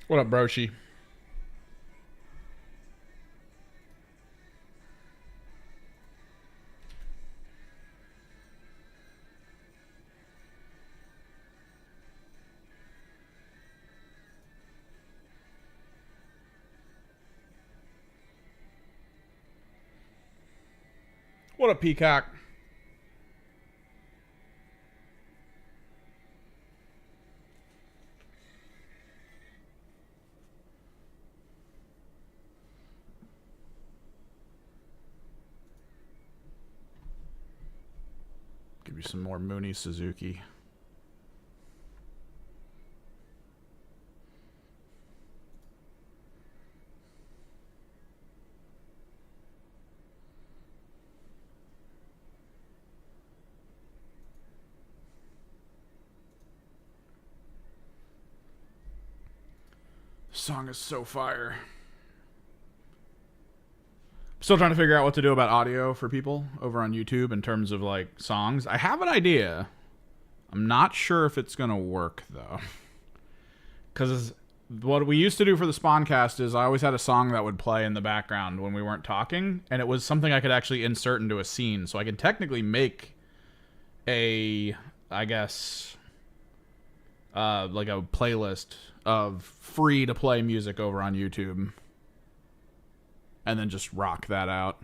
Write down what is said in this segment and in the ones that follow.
What up, Broshi? What up, Peacock? Give you some more Mooney Suzuki. Song is so fire. Still trying to figure out what to do about audio for people over on YouTube in terms of like songs. I have an idea. I'm not sure if it's gonna work though. Because what we used to do for the Spawncast is I always had a song that would play in the background when we weren't talking, and it was something I could actually insert into a scene. So I could technically make a, I guess, like a playlist of free to play music over on YouTube. And then just rock that out.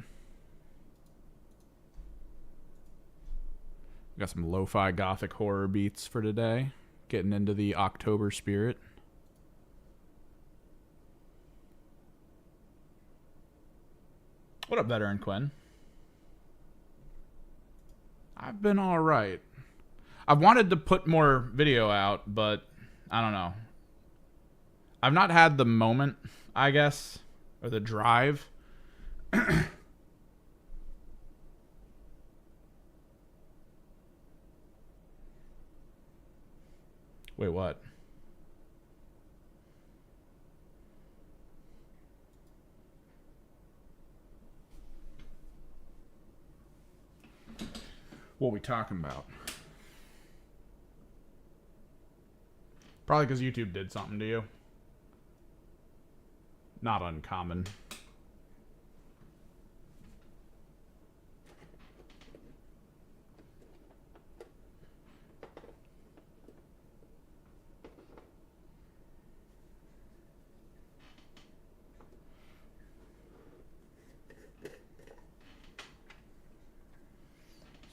Got some lo-fi gothic horror beats for today. Getting into the October spirit. What up, Veteran Quinn? I've been alright. I've wanted to put more video out, but I don't know. I've not had the moment, I guess, or the drive. Wait, what? What are we talking about? Probably because YouTube did something to you. Not uncommon.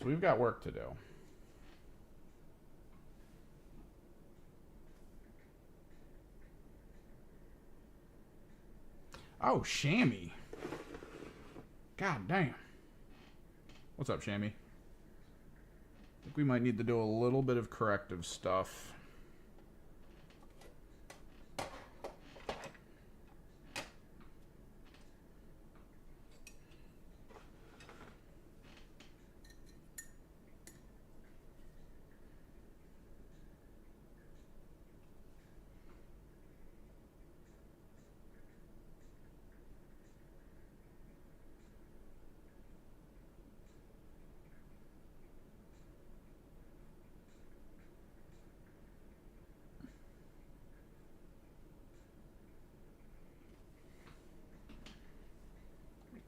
So we've got work to do. Oh, Shammy. God damn. What's up, Shammy? I think we might need to do a little bit of corrective stuff.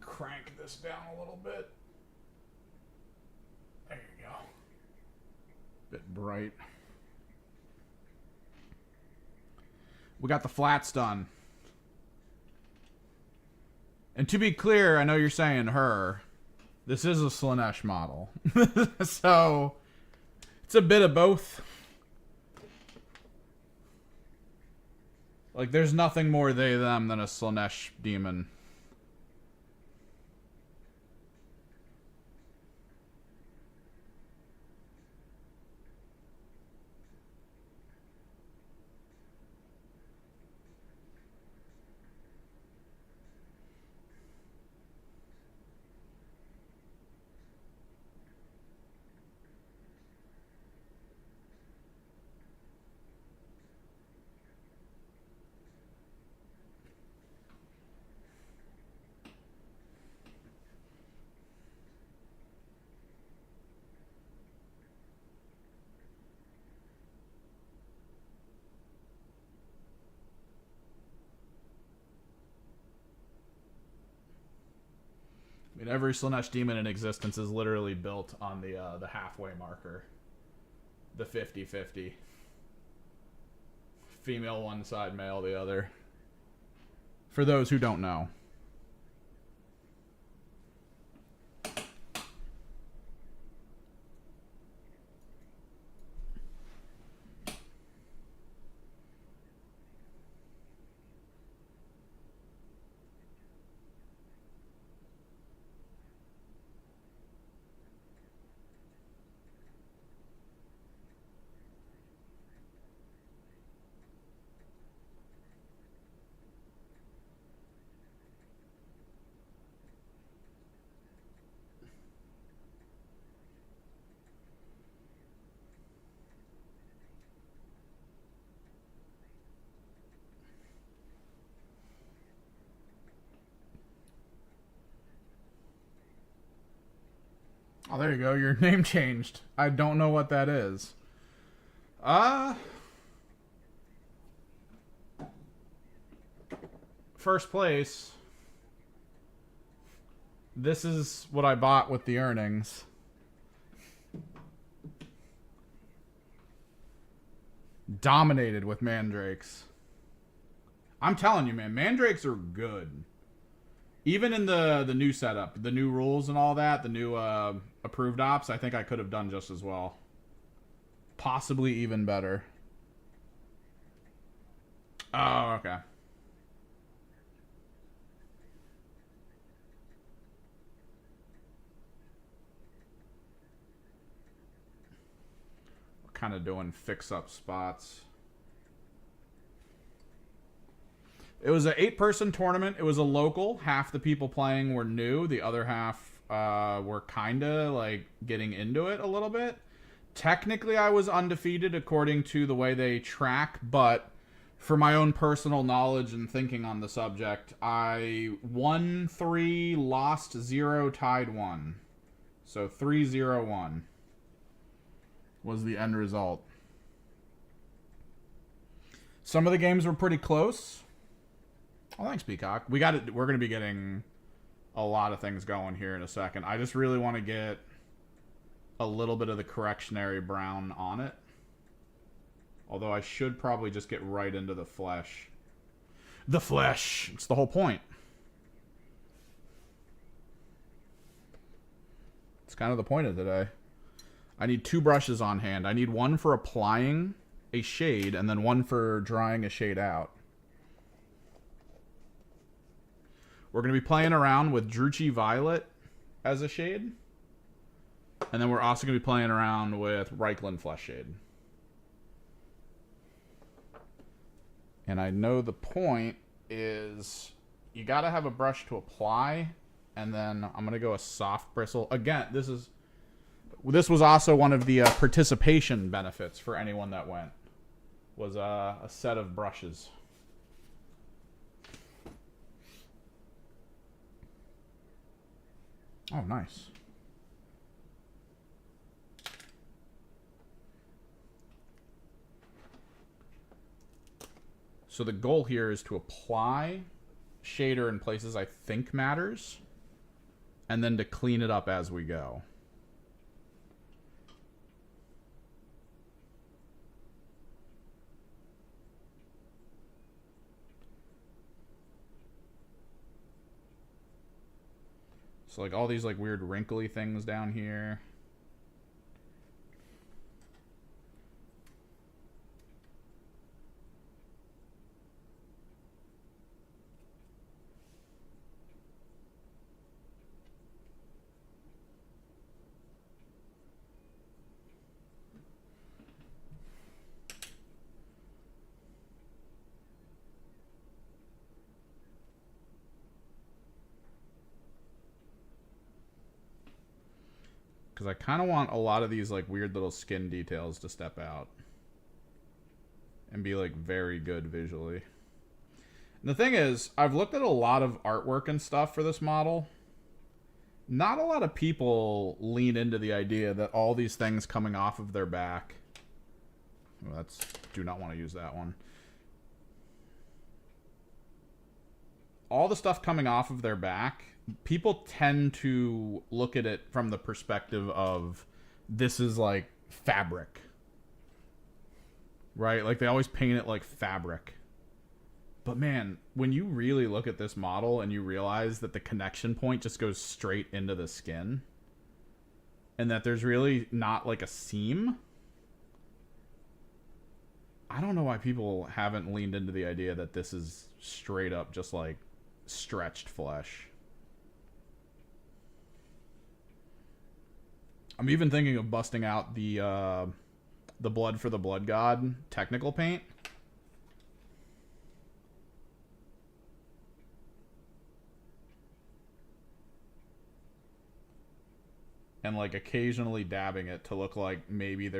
Crank this down a little bit. There you go. Bit bright. We got the flats done. And to be clear, I know you're saying her. This is a Slaanesh model. So, it's a bit of both. Like, there's nothing more they, them than a Slaanesh demon. I mean, every Slaanesh demon in existence is literally built on the halfway marker. The 50-50. Female one side, male the other. For those who don't know. Oh, there you go. Your name changed. I don't know what that is. First place. This is what I bought with the earnings. Dominated with mandrakes. I'm telling you, man, mandrakes are good. Even in the new setup, the new rules and all that, the new approved ops, I think I could have done just as well. Possibly even better. Oh, okay. We're kind of doing fix-up spots. It was an 8-person tournament. It was a local. Half the people playing were new. The other half were kind of like getting into it a little bit. Technically, I was undefeated according to the way they track, but for my own personal knowledge and thinking on the subject, I won 3, lost 0, tied 1. So 3-0-1 was the end result. Some of the games were pretty close. Oh, thanks, Peacock. We're going to be getting a lot of things going here in a second. I just really want to get a little bit of the correctionary brown on it. Although I should probably just get right into the flesh. The flesh! It's the whole point. It's kind of the point of today. I need 2 brushes on hand. I need one for applying a shade and then one for drying a shade out. We're going to be playing around with Druchii Violet as a shade. And then we're also going to be playing around with Reikland Flesh Shade. And I know the point is you got to have a brush to apply. And then I'm going to go a soft bristle. Again, this was also one of the participation benefits for anyone that went. Was a set of brushes. Oh, nice. So the goal here is to apply shader in places I think matters, and then to clean it up as we go. So like all these like weird wrinkly things down here. Because I kind of want a lot of these like weird little skin details to step out and be like very good visually. And the thing is, I've looked at a lot of artwork and stuff for this model. Not a lot of people lean into the idea that all these things coming off of their back. Well, do not want to use that one. all the stuff coming off of their back, people tend to look at it from the perspective of this is like fabric. Right? Like they always paint it like fabric. But man, when you really look at this model and you realize that the connection point just goes straight into the skin and that there's really not like a seam, I don't know why people haven't leaned into the idea that this is straight up just like stretched flesh. I'm even thinking of busting out the Blood for the Blood God technical paint. And like occasionally dabbing it to look like maybe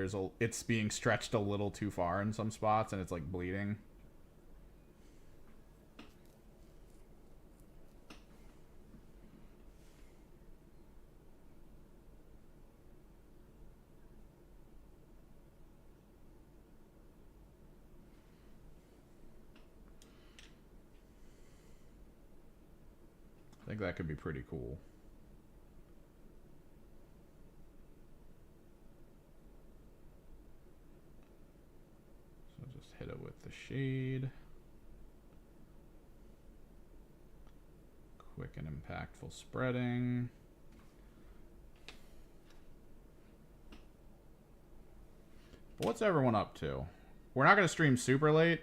it's being stretched a little too far in some spots and it's like bleeding. I think that could be pretty cool. So just hit it with the shade. Quick and impactful spreading. But what's everyone up to? We're not going to stream super late.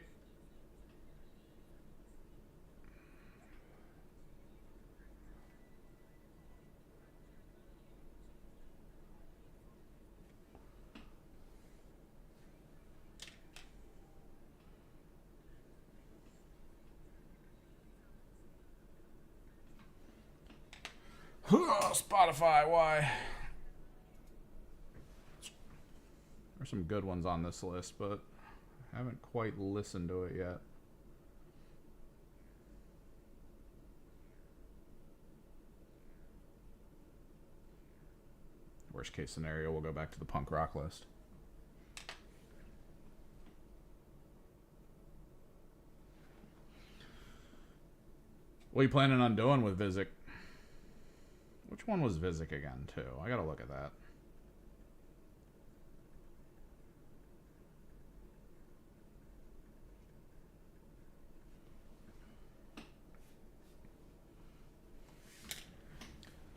Spotify, why? There's some good ones on this list, but I haven't quite listened to it yet. Worst case scenario, we'll go back to the punk rock list. What are you planning on doing with Vizik? Which one was Vizik again, too? I gotta look at that.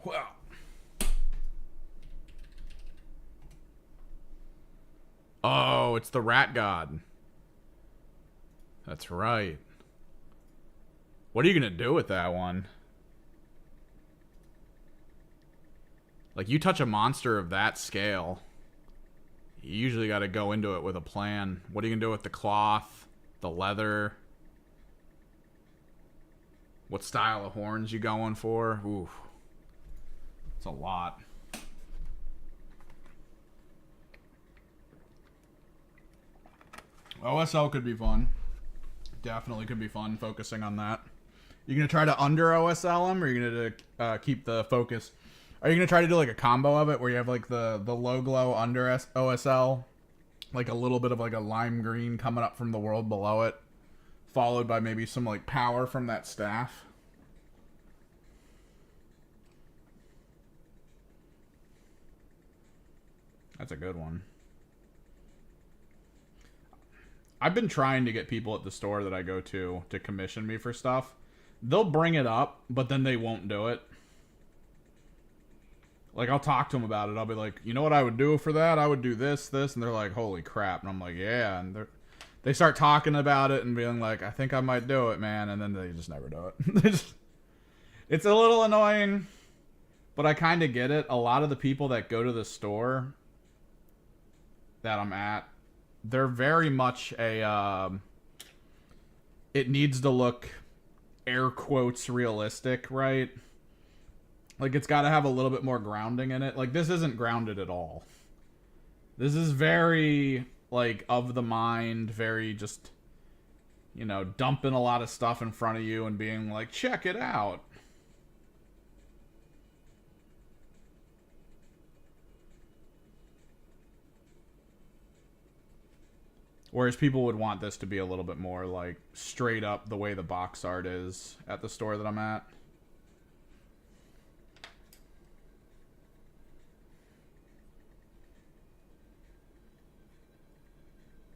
Well. Oh, it's the Rat God. That's right. What are you gonna do with that one? Like, you touch a monster of that scale, you usually got to go into it with a plan. What are you going to do with the cloth, the leather? What style of horns you going for? Ooh, it's a lot. OSL could be fun. Definitely could be fun focusing on that. You going to try to under OSL them, or are you going to keep the focus? Are you going to try to do like a combo of it where you have like the low glow under OSL, like a little bit of like a lime green coming up from the world below it, followed by maybe some like power from that staff? That's a good one. I've been trying to get people at the store that I go to commission me for stuff. They'll bring it up, but then they won't do it. Like, I'll talk to them about it. I'll be like, you know what I would do for that? I would do this. And they're like, holy crap. And I'm like, yeah. And they start talking about it and being like, I think I might do it, man. And then they just never do it. It's a little annoying, but I kind of get it. A lot of the people that go to the store that I'm at, they're very much a, it needs to look air quotes realistic, right? Like, it's got to have a little bit more grounding in it. Like, this isn't grounded at all. This is very, like, of the mind, very just, you know, dumping a lot of stuff in front of you and being like, check it out. Whereas people would want this to be a little bit more like straight up the way the box art is at the store that I'm at.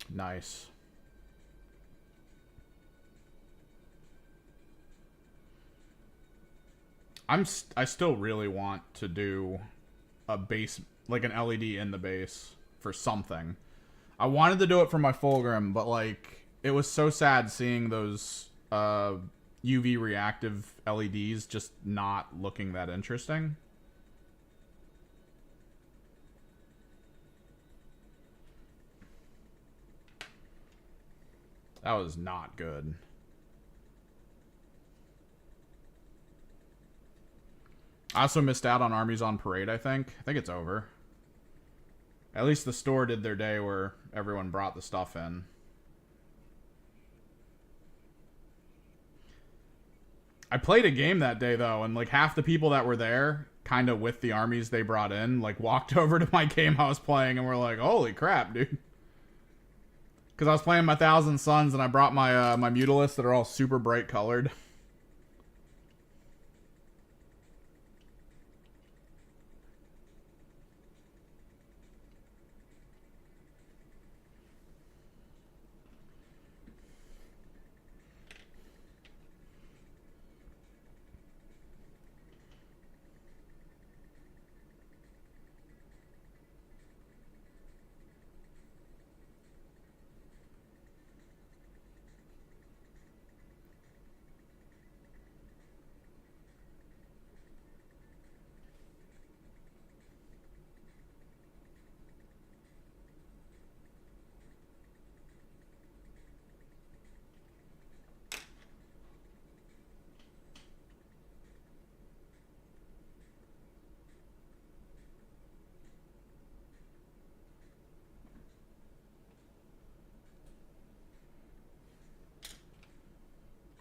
Nice. I still really want to do a base, like an LED in the base for something. I wanted to do it for my Fulgrim, but like it was so sad seeing those UV reactive LEDs just not looking that interesting. That was not good. I also missed out on Armies on Parade, I think. I think it's over. At least the store did their day where everyone brought the stuff in. I played a game that day, though, and like half the people that were there, kind of with the armies they brought in, like walked over to my game I was playing and were like, holy crap, dude. Because I was playing my Thousand Suns and I brought my my Mutalisks that are all super bright colored.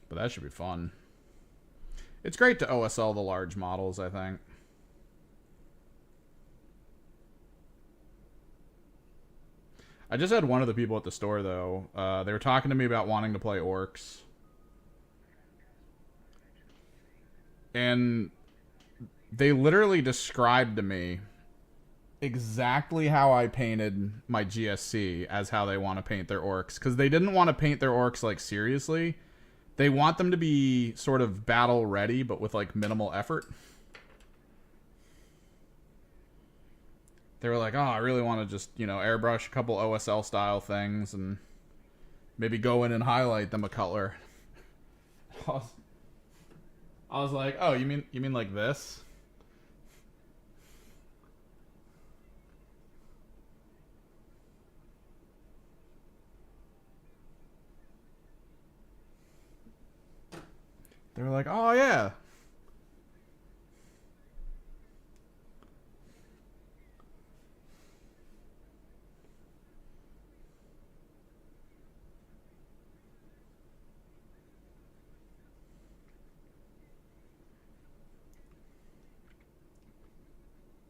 But that should be fun. It's great to OSL the large models, I think. I just had one of the people at the store, though. They were talking to me about wanting to play Orcs. And they literally described to me exactly how I painted my GSC as how they want to paint their Orcs. Because they didn't want to paint their Orcs, like, seriously. They want them to be sort of battle ready, but with like minimal effort. They were like, oh, I really want to just, you know, airbrush a couple OSL style things and maybe go in and highlight them a color. I was like, oh, you mean like this? They were like, oh, yeah.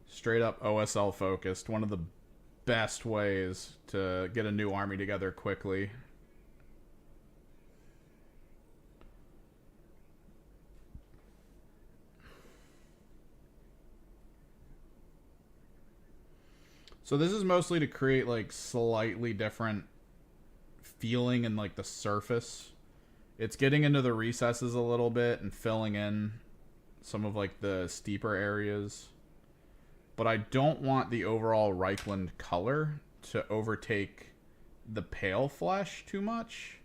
Straight up OSL focused. One of the best ways to get a new army together quickly. So this is mostly to create like slightly different feeling in like the surface. It's getting into the recesses a little bit and filling in some of like the steeper areas. But I don't want the overall Reichland color to overtake the pale flesh too much.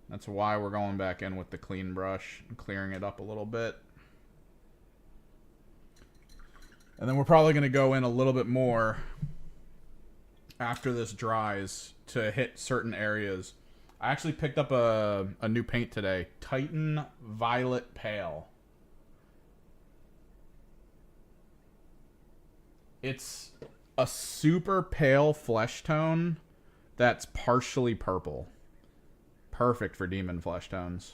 That's why we're going back in with the clean brush and clearing it up a little bit. And then we're probably going to go in a little bit more after this dries to hit certain areas. I actually picked up a new paint today. Titan Violet Pale. It's a super pale flesh tone that's partially purple. Perfect for demon flesh tones.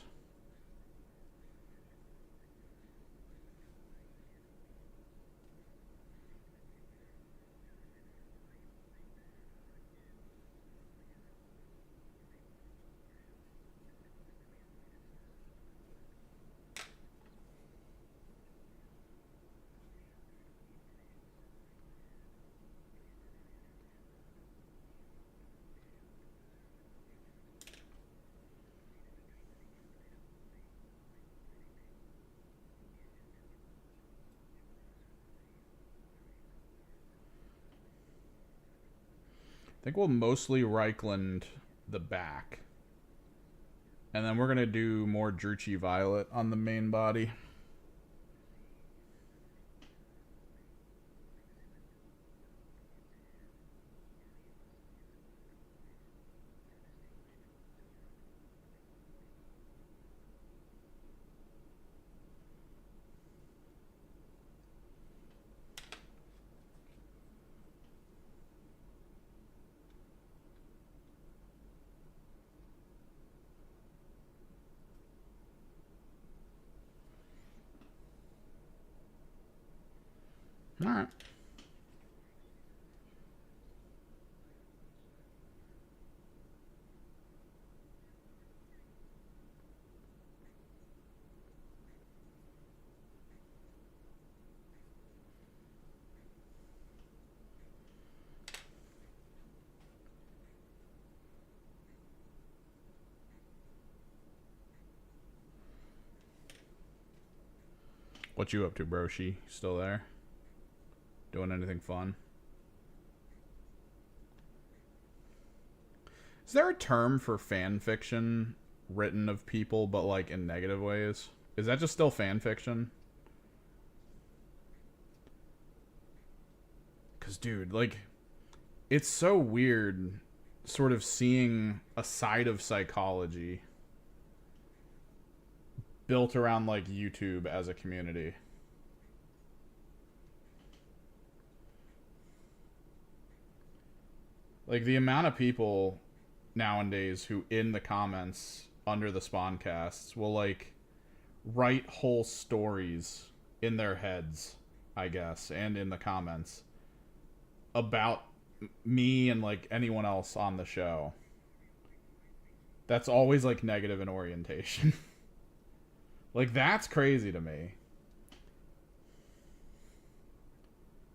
think we'll mostly Reichland the back. And then we're going to do more Druchii Violet on the main body. All right. What you up to, Broshi? Still there? Doing anything fun? Is there a term for fan fiction written of people, but like in negative ways? Is that just still fan fiction? Because, dude, like, it's so weird sort of seeing a side of psychology built around, like, YouTube as a community. Like, the amount of people nowadays who, in the comments under the Spawncasts, will, like, write whole stories in their heads, I guess, and in the comments about me and, like, anyone else on the show. That's always, like, negative in orientation. Like, that's crazy to me.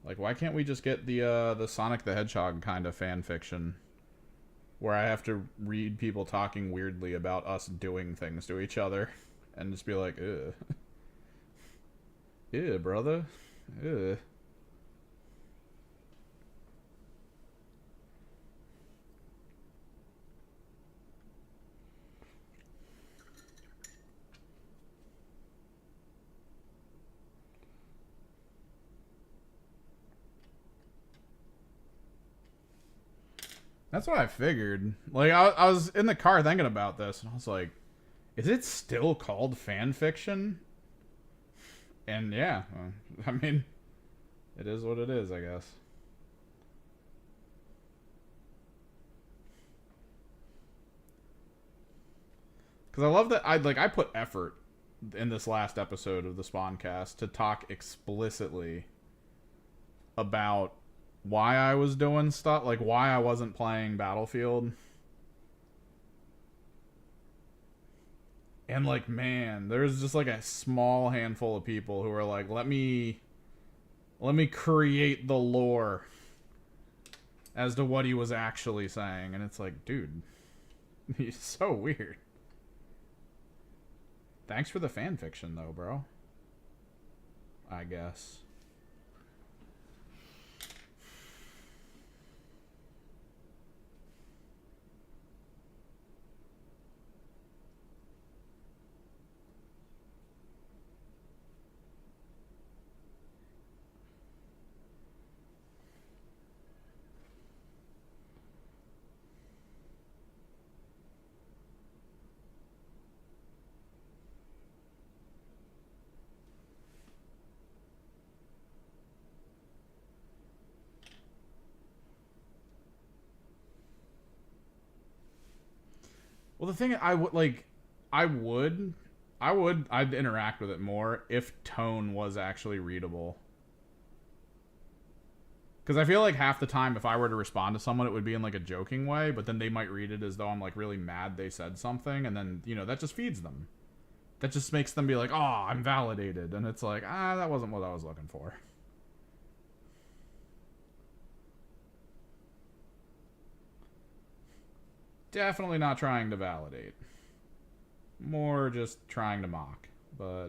Like, why can't we just get the Sonic the Hedgehog kind of fan fiction, where I have to read people talking weirdly about us doing things to each other, and just be like, ugh. Ew, brother. Ugh. That's what I figured. Like, I was in the car thinking about this, and I was like, is it still called fan fiction? And yeah, I mean, it is what it is, I guess. Because I love that I put effort in this last episode of the Spawncast to talk explicitly about why I was doing stuff, like why I wasn't playing Battlefield. And like, man, there's just like a small handful of people who are like, let me create the lore as to what he was actually saying. And it's like, dude, he's so weird. Thanks for the fan fiction though, bro. I guess. Well, the thing I'd interact with it more if tone was actually readable. Because I feel like half the time, if I were to respond to someone, it would be in like a joking way, but then they might read it as though I'm like really mad they said something, and then, you know, that just feeds them. That just makes them be like, oh, I'm validated. And it's like, that wasn't what I was looking for. Definitely not trying to validate. More just trying to mock. But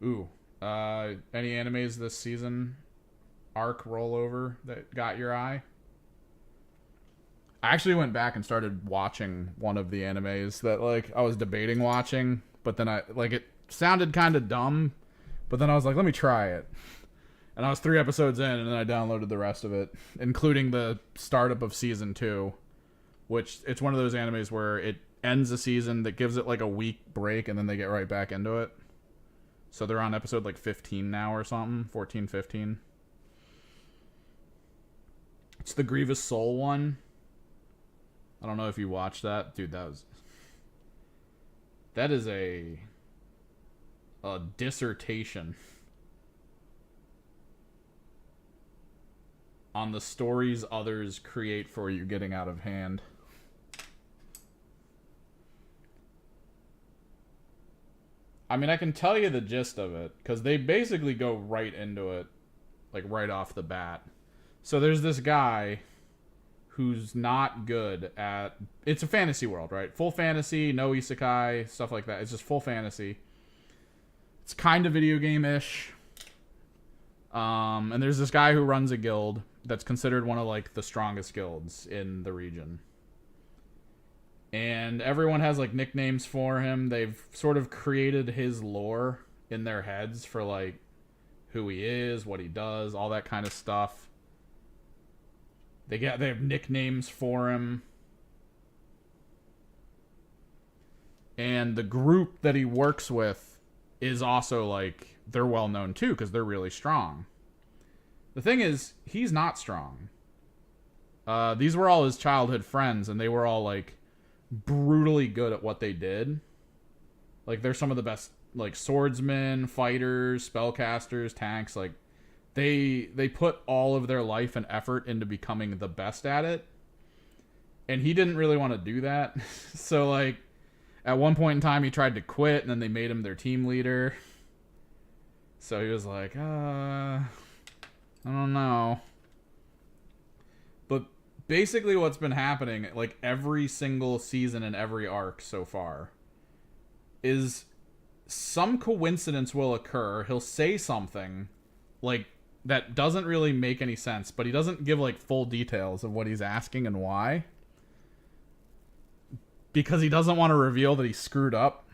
Ooh. Any animes this season arc rollover that got your eye? I actually went back and started watching one of the animes that like I was debating watching, but then I like it sounded kind of dumb, but then I was like, let me try it. And I was 3 episodes in, and then I downloaded the rest of it, including the startup of season 2, which it's one of those animes where it ends a season that gives it like a week break, and then they get right back into it. So they're on episode like 15 now or something, 14, 15. It's the Grievous Soul one. I don't know if you watched that. Dude, that is a dissertation on the stories others create for you getting out of hand. I mean, I can tell you the gist of it, because they basically go right into it, like right off the bat. So there's this guy who's not good at... It's a fantasy world, right? Full fantasy, no isekai, stuff like that. It's just full fantasy. It's kind of video game-ish. And there's this guy who runs a guild that's considered one of like the strongest guilds in the region. And everyone has like nicknames for him. They've sort of created his lore in their heads for like who he is, what he does, all that kind of stuff. They have nicknames for him. And the group that he works with is also like, they're well known too because they're really strong. The thing is, he's not strong. These were all his childhood friends, and they were all like brutally good at what they did. Like, they're some of the best like swordsmen, fighters, spellcasters, tanks. Like, they put all of their life and effort into becoming the best at it. And he didn't really want to do that. So like at one point in time he tried to quit, and then they made him their team leader. So he was like, I don't know. But basically what's been happening, like every single season and every arc so far, is some coincidence will occur. He'll say something like that doesn't really make any sense, but he doesn't give like full details of what he's asking and why, because he doesn't want to reveal that he screwed up.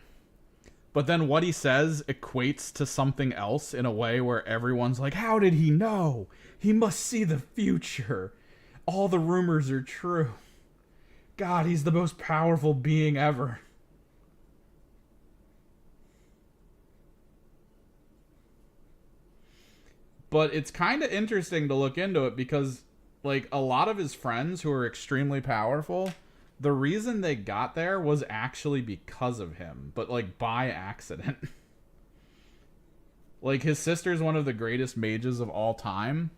But then what he says equates to something else in a way where everyone's like, how did he know? He must see the future. All the rumors are true. God, he's the most powerful being ever. But it's kind of interesting to look into it because, like, a lot of his friends who are extremely powerful, the reason they got there was actually because of him, but, like, by accident. Like, his sister's one of the greatest mages of all time,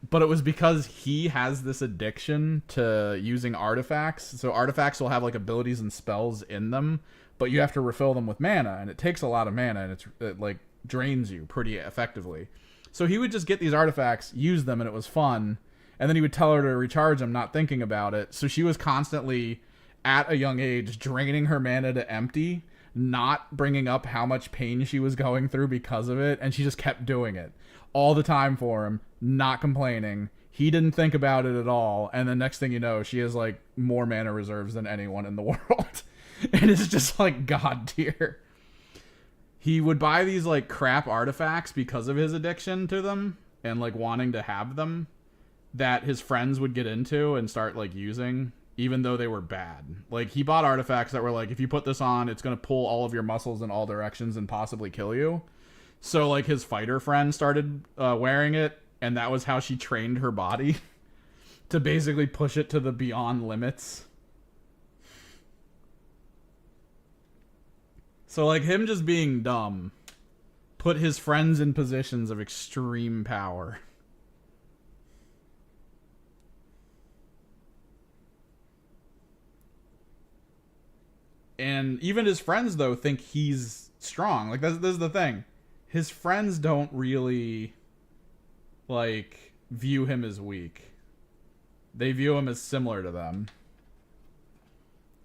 but it was because he has this addiction to using artifacts. So artifacts will have, like, abilities and spells in them, but you have to refill them with mana, and it takes a lot of mana, and it like, drains you pretty effectively. So he would just get these artifacts, use them, and it was fun. And then he would tell her to recharge them, not thinking about it. So she was constantly, at a young age, draining her mana to empty, not bringing up how much pain she was going through because of it. And she just kept doing it all the time for him, not complaining. He didn't think about it at all. And the next thing you know, she has like more mana reserves than anyone in the world. And it's just like God tier. He would buy these like crap artifacts because of his addiction to them and like wanting to have them, that his friends would get into and start like using, even though they were bad. Like, he bought artifacts that were like, if you put this on, it's going to pull all of your muscles in all directions and possibly kill you. So like his fighter friend started wearing it, and that was how she trained her body to basically push it to the beyond limits. So, like, him just being dumb put his friends in positions of extreme power. And even his friends, though, think he's strong. Like, this is the thing. His friends don't really, like, view him as weak. They view him as similar to them.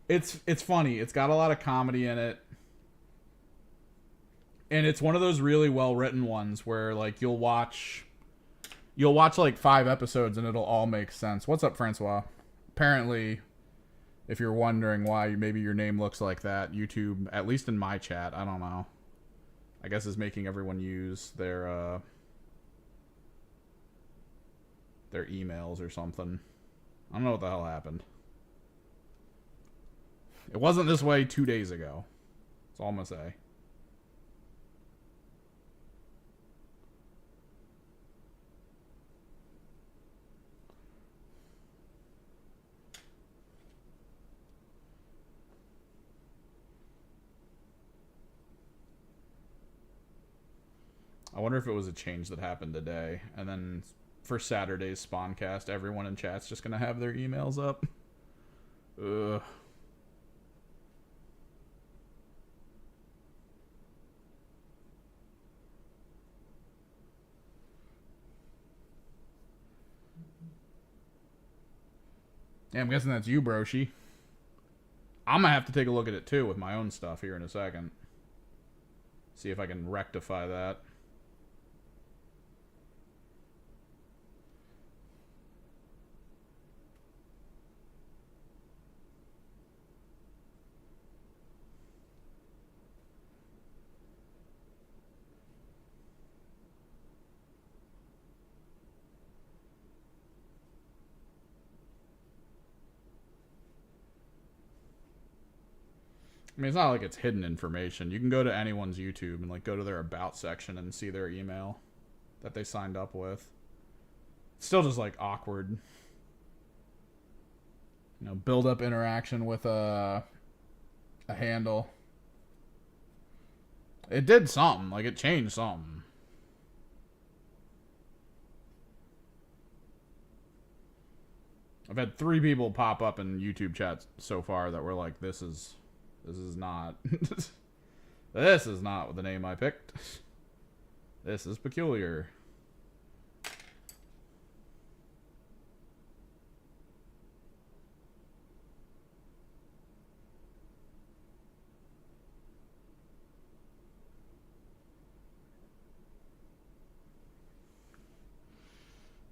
It's funny. It's got a lot of comedy in it. And it's one of those really well written ones where like you'll watch like 5 episodes and it'll all make sense. What's up, Francois? Apparently, if you're wondering why maybe your name looks like that, YouTube, at least in my chat, I don't know, I guess is making everyone use their emails or something. I don't know what the hell happened. It wasn't this way 2 days ago. That's all I'm gonna say. I wonder if it was a change that happened today, and then for Saturday's Spawncast, everyone in chat's just gonna have their emails up. Ugh. Yeah, I'm guessing that's you, Broshi. I'm gonna have to take a look at it too with my own stuff here in a second. See if I can rectify that. I mean, it's not like it's hidden information. You can go to anyone's YouTube and like go to their about section and see their email that they signed up with. It's still just like awkward. You know, build up interaction with a handle. It did something. Like it changed something. I've had 3 people pop up in YouTube chats so far that were like, this is not this is not the name I picked. This is peculiar.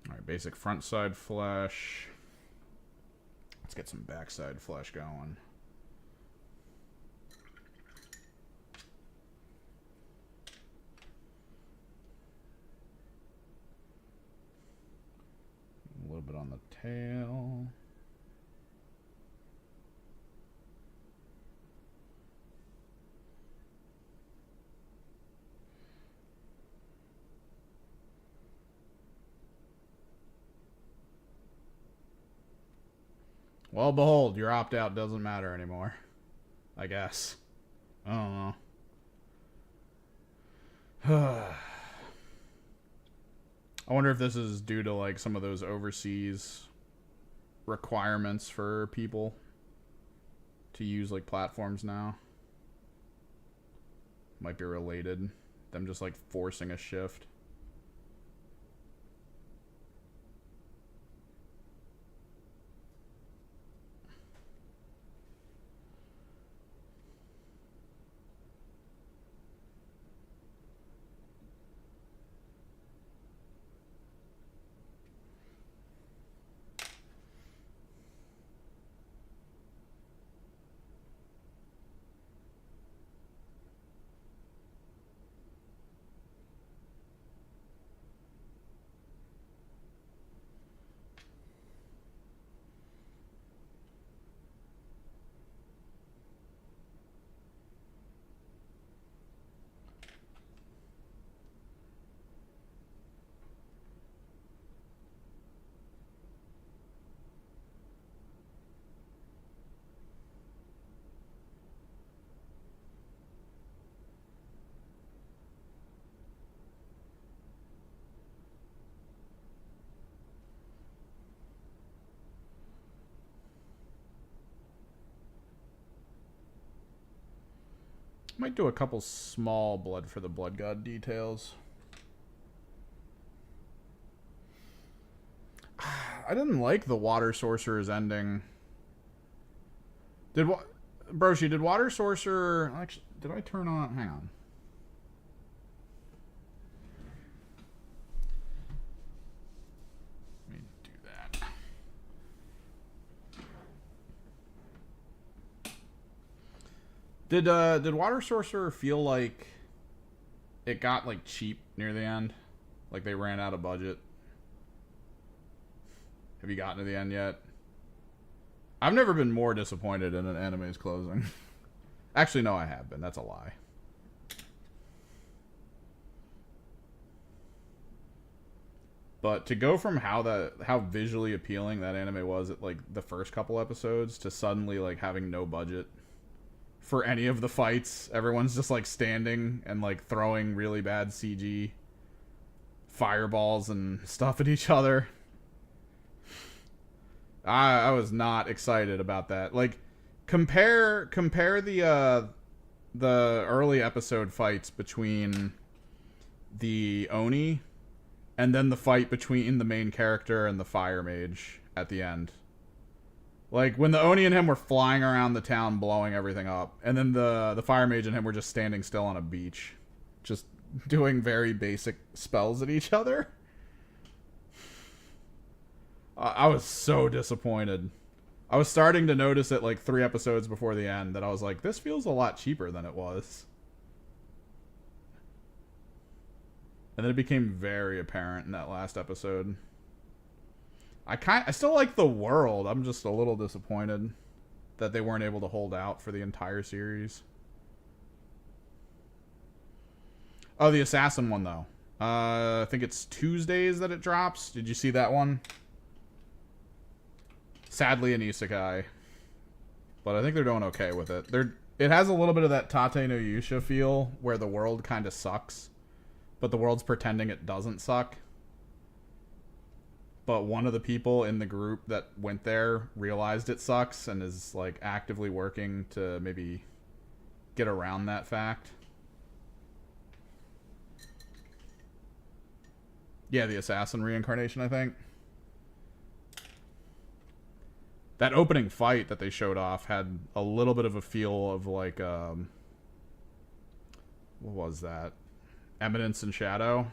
Alright, basic front side flesh. Let's get some backside flesh going. A little bit on the tail. Well, behold, your opt-out doesn't matter anymore. I guess. I don't know. I wonder if this is due to like some of those overseas requirements for people to use like platforms now. Might be related. Them just like forcing a shift. Might do a couple small blood for the blood god details. I didn't like the water sorcerer's ending. Broshi, did water sorcerer actually, did I turn on? Hang on. Did Water Sorcerer feel like it got like cheap near the end? Like they ran out of budget? Have you gotten to the end yet? I've never been more disappointed in an anime's closing. Actually, no, I have been. That's a lie. But to go from how visually appealing that anime was at like the first couple episodes to suddenly like having no budget for any of the fights, everyone's just like standing and like throwing really bad CG fireballs and stuff at each other. I was not excited about that. Like compare the early episode fights between the Oni and then the fight between the main character and the fire mage at the end. Like when the Oni and him were flying around the town blowing everything up, and then the fire mage and him were just standing still on a beach, just doing very basic spells at each other. I was so disappointed. I was starting to notice it like 3 episodes before the end that I was like, this feels a lot cheaper than it was. And then it became very apparent in that last episode. I still like the world. I'm just a little disappointed that they weren't able to hold out for the entire series. Oh, the assassin one though. I think it's Tuesdays that it drops. Did you see that one? Sadly an isekai, but I think they're doing okay with it. It has a little bit of that Tate no Yusha feel where the world kind of sucks, but the world's pretending it doesn't suck. But one of the people in the group that went there realized it sucks and is like actively working to maybe get around that fact. Yeah, the assassin reincarnation, I think. That opening fight that they showed off had a little bit of a feel of like, what was that? Eminence and Shadow.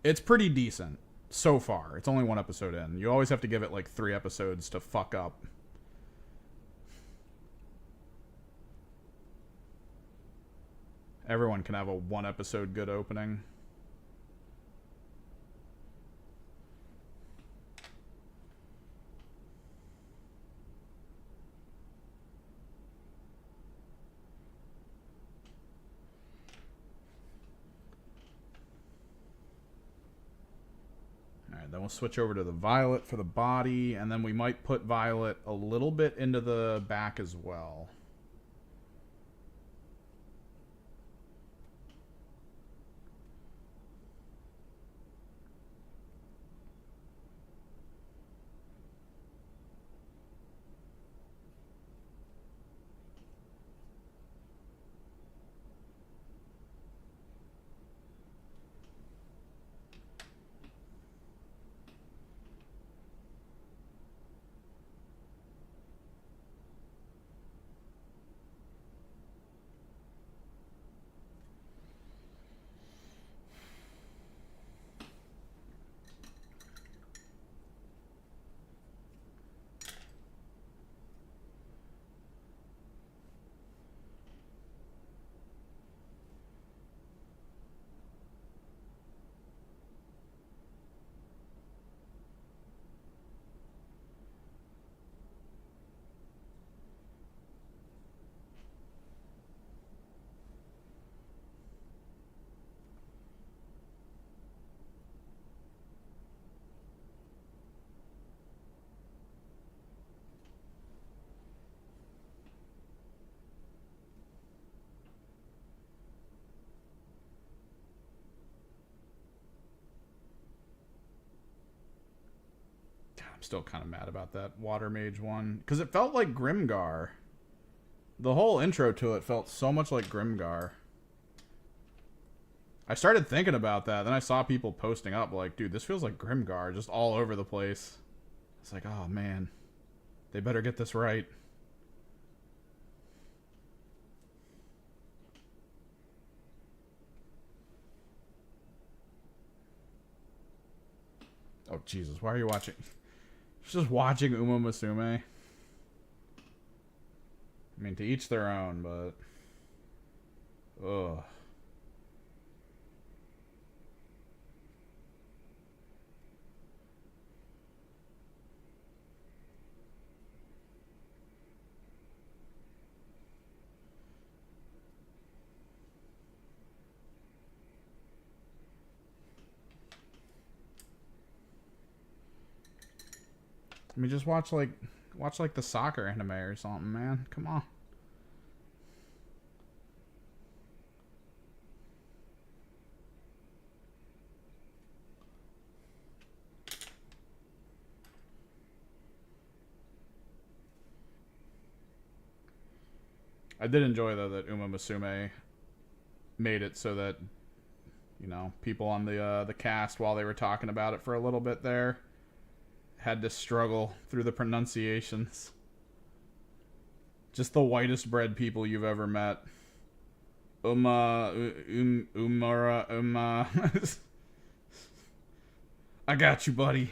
It's pretty decent so far. It's only 1 episode in. You always have to give it like 3 episodes to fuck up. Everyone can have a 1 episode good opening. Alright, then we'll switch over to the Violet for the body, and then we might put Violet a little bit into the back as well. I'm still kind of mad about that Water Mage one. Because it felt like Grimgar. The whole intro to it felt so much like Grimgar. I started thinking about that. Then I saw people posting up like, dude, this feels like Grimgar. Just all over the place. It's like, oh man. They better get this right. Jesus, why are you watching? Just watching Uma Musume. I mean, to each their own, but... Ugh. I mean, just watch like the soccer anime or something, man. Come on. I did enjoy though that Uma Musume made it so that, you know, people on the cast, while they were talking about it for a little bit there, had to struggle through the pronunciations. Just the whitest bread people you've ever met. Umara. I got you, buddy.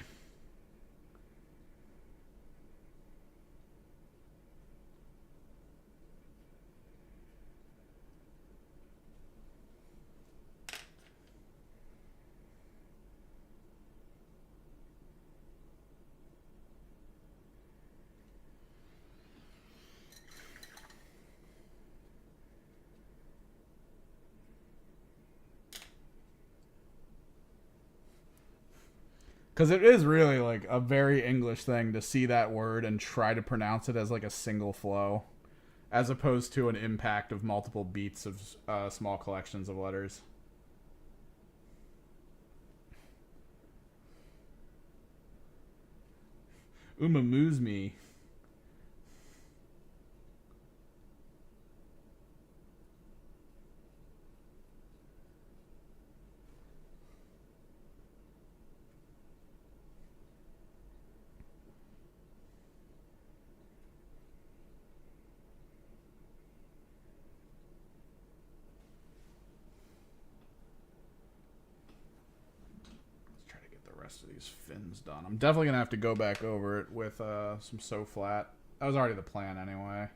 Because it is really like a very English thing to see that word and try to pronounce it as like a single flow, as opposed to an impact of multiple beats of small collections of letters. Umamuse me. Rest of these fins done. I'm definitely gonna have to go back over it with some So Flat. That was already the plan anyway.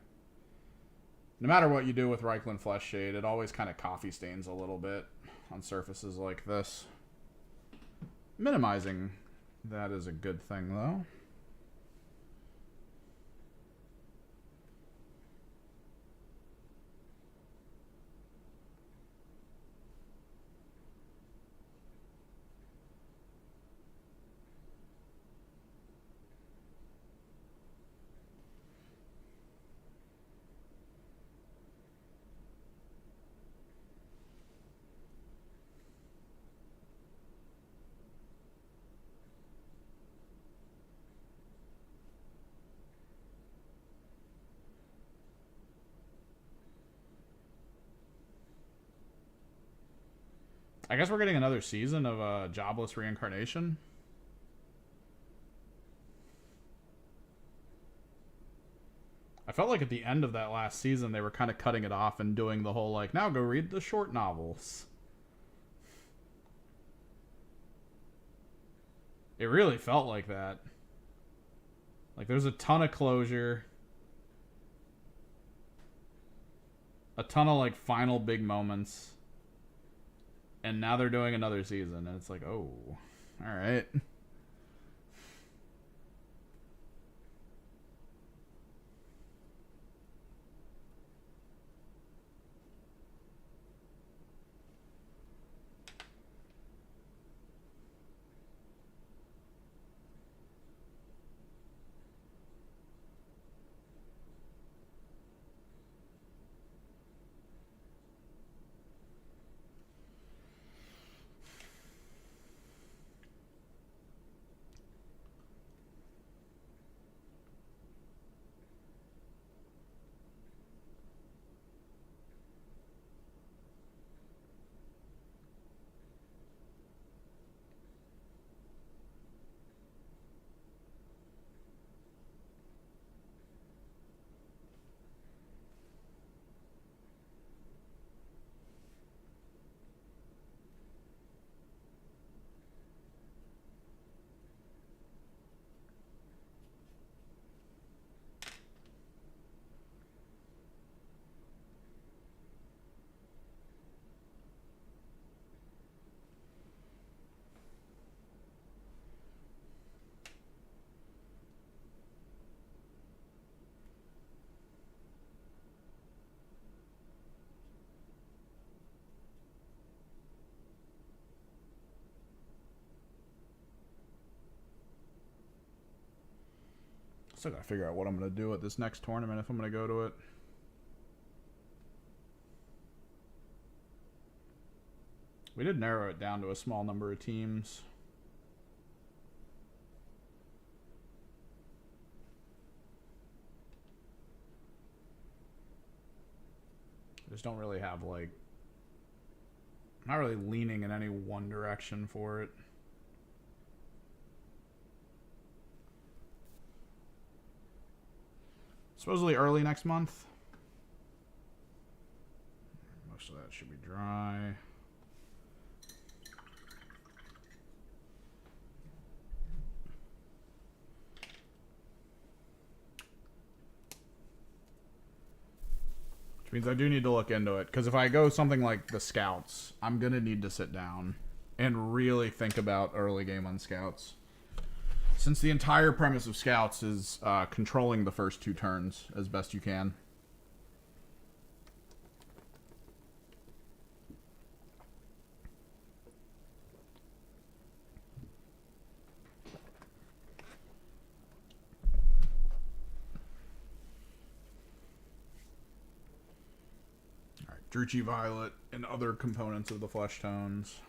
No matter what you do with Reichland Flesh Shade, it always kind of coffee stains a little bit on surfaces like this. Minimizing that is a good thing though. I guess we're getting another season of Jobless Reincarnation. I felt like at the end of that last season they were kind of cutting it off and doing the whole like, now go read the short novels. It really felt like that. Like there's a ton of closure. A ton of like final big moments. And now they're doing another season, and it's like, oh, all right. Still gotta figure out what I'm gonna do at this next tournament if I'm gonna go to it. We did narrow it down to a small number of teams. I just don't really have, like, I'm not really leaning in any one direction for it. Supposedly early next month. Most of that should be dry. Which means I do need to look into it. Because if I go something like the Scouts, I'm going to need to sit down and really think about early game on Scouts. Since the entire premise of Scouts is controlling the first 2 turns as best you can. Alright, Druchii Violet and other components of the flesh tones.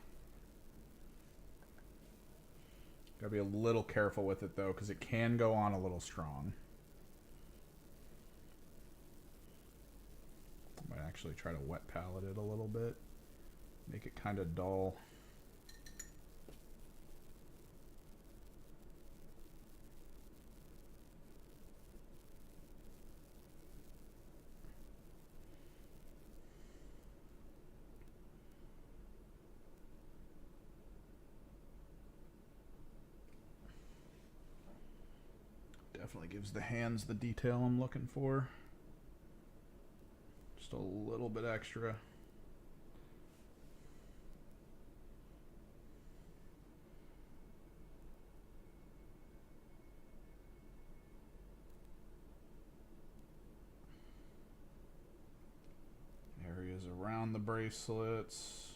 Gotta be a little careful with it, though, because it can go on a little strong. I might actually try to wet palette it a little bit. Make it kind of dull. Definitely gives the hands the detail I'm looking for. Just a little bit extra. Areas around the bracelets.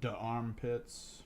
The armpits.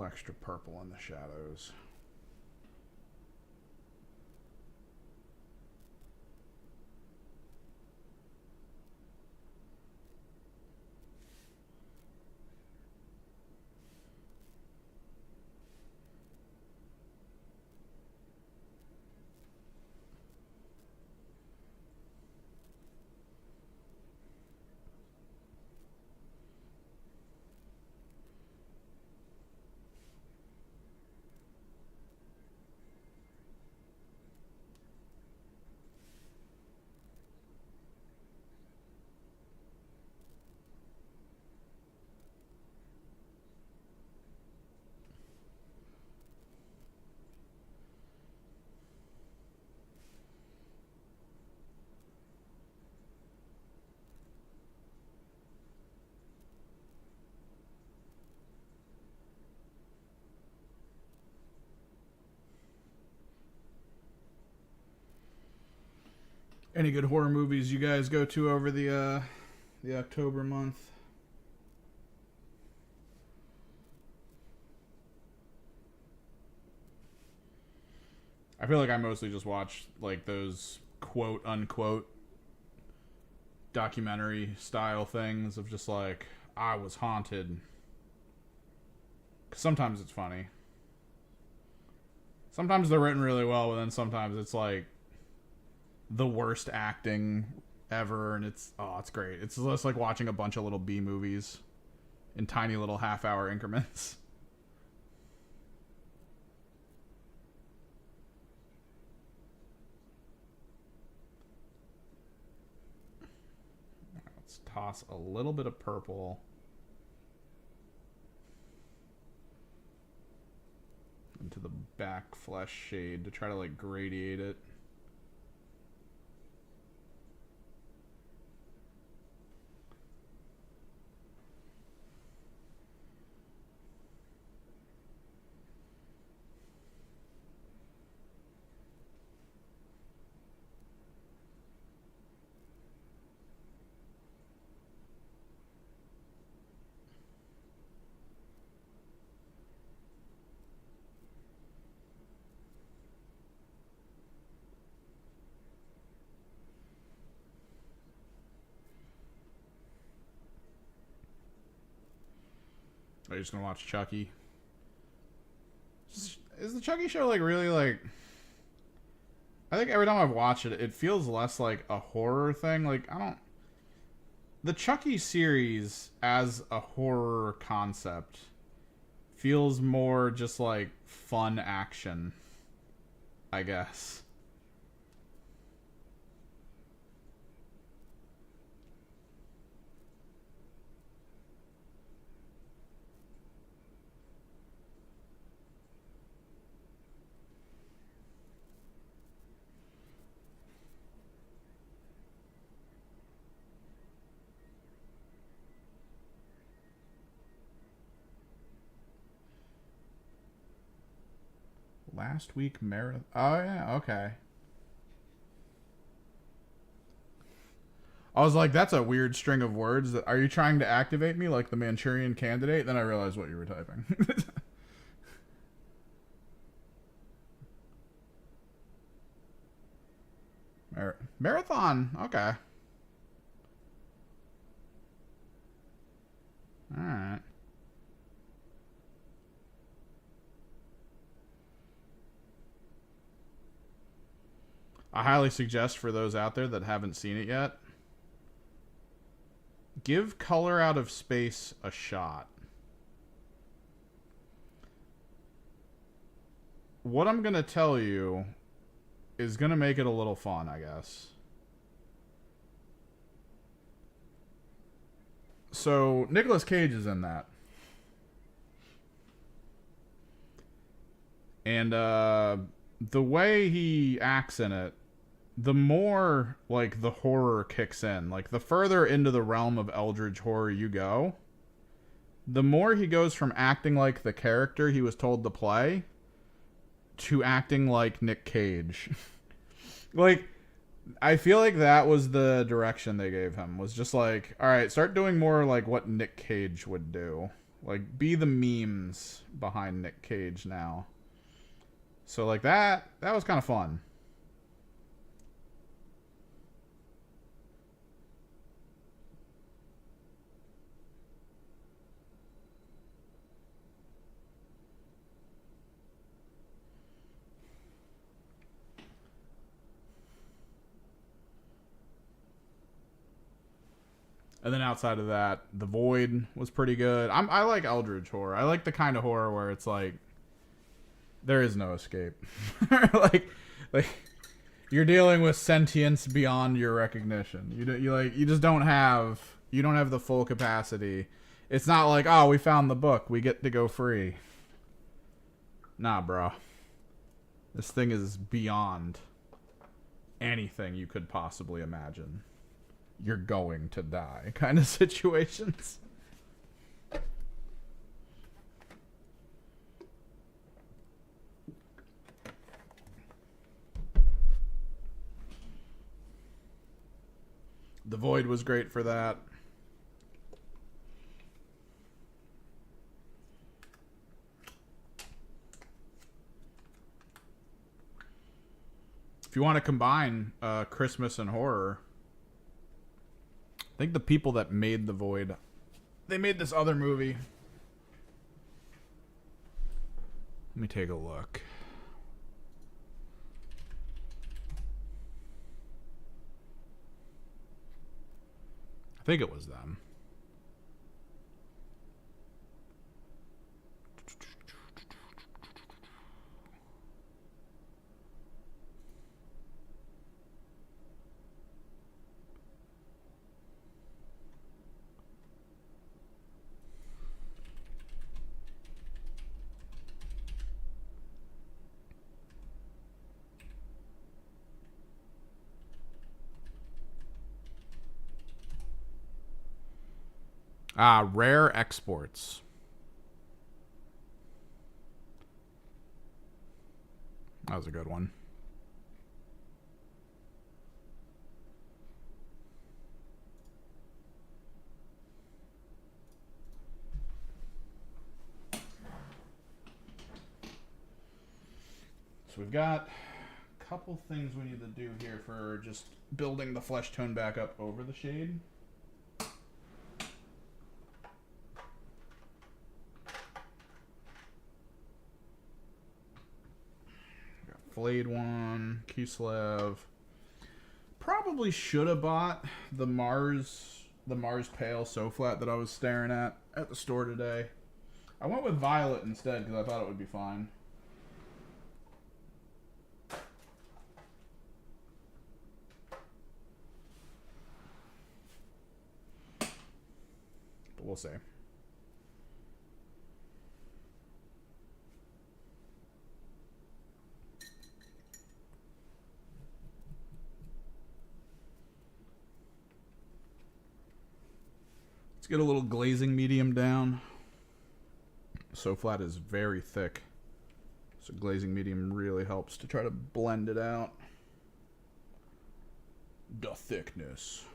Extra purple in the shadows. Any good horror movies you guys go to over the October month? I feel like I mostly just watch like those quote unquote documentary style things of just like I was haunted. 'Cause sometimes it's funny. Sometimes they're written really well, but then sometimes it's like the worst acting ever, and it's great. It's just like watching a bunch of little B movies in tiny little half-hour increments. Let's toss a little bit of purple into the back flesh shade to try to like gradiate it. Are you just gonna watch Chucky? Is the Chucky show like really like? I think every time I've watched it, it feels less like a horror thing. Like I don't. The Chucky series as a horror concept feels more just like fun action, I guess. Last week marathon. Oh yeah, okay. I was like, that's a weird string of words. That are you trying to activate me like the Manchurian Candidate? Then I realized what you were typing. Marathon. Okay. All right. I highly suggest for those out there that haven't seen it yet, give Color Out of Space a shot. What I'm going to tell you is going to make it a little fun, I guess. So, Nicolas Cage is in that. And the way he acts in it, the more like the horror kicks in. Like the further into the realm of eldritch horror you go, the more he goes from acting like the character he was told to play to acting like Nick Cage. Like I feel like that was the direction they gave him, was just like, all right, start doing more like what Nick Cage would do. Like be the memes behind Nick Cage now. So like that was kind of fun. And then outside of that, The Void was pretty good. I like eldritch horror. I like the kind of horror where it's like there is no escape. like you're dealing with sentience beyond your recognition. You just don't have the full capacity. It's not like, oh, we found the book, we get to go free. Nah, bro. This thing is beyond anything you could possibly imagine. You're going to die kind of situations. The Void was great for that. If you want to combine Christmas and horror, I think the people that made The Void, they made this other movie. Let me take a look. I think it was them. Rare Exports. That was a good one. So we've got a couple things we need to do here for just building the flesh tone back up over the shade. Flayed one, Kislev. Probably should have bought the Mars Pale So Flat that I was staring at the store today. I went with Violet instead because I thought it would be fine. But we'll see. Let's get a little glazing medium down. So Flat is very thick, so glazing medium really helps to try to blend it out. The thickness.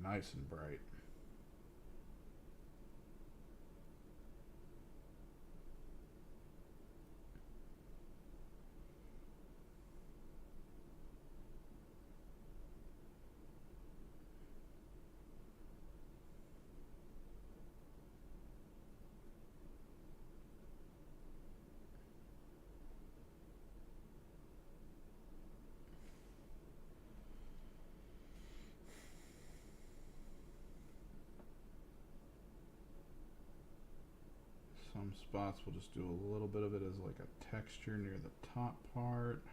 Nice and bright. Some spots we'll just do a little bit of it as like a texture near the top part.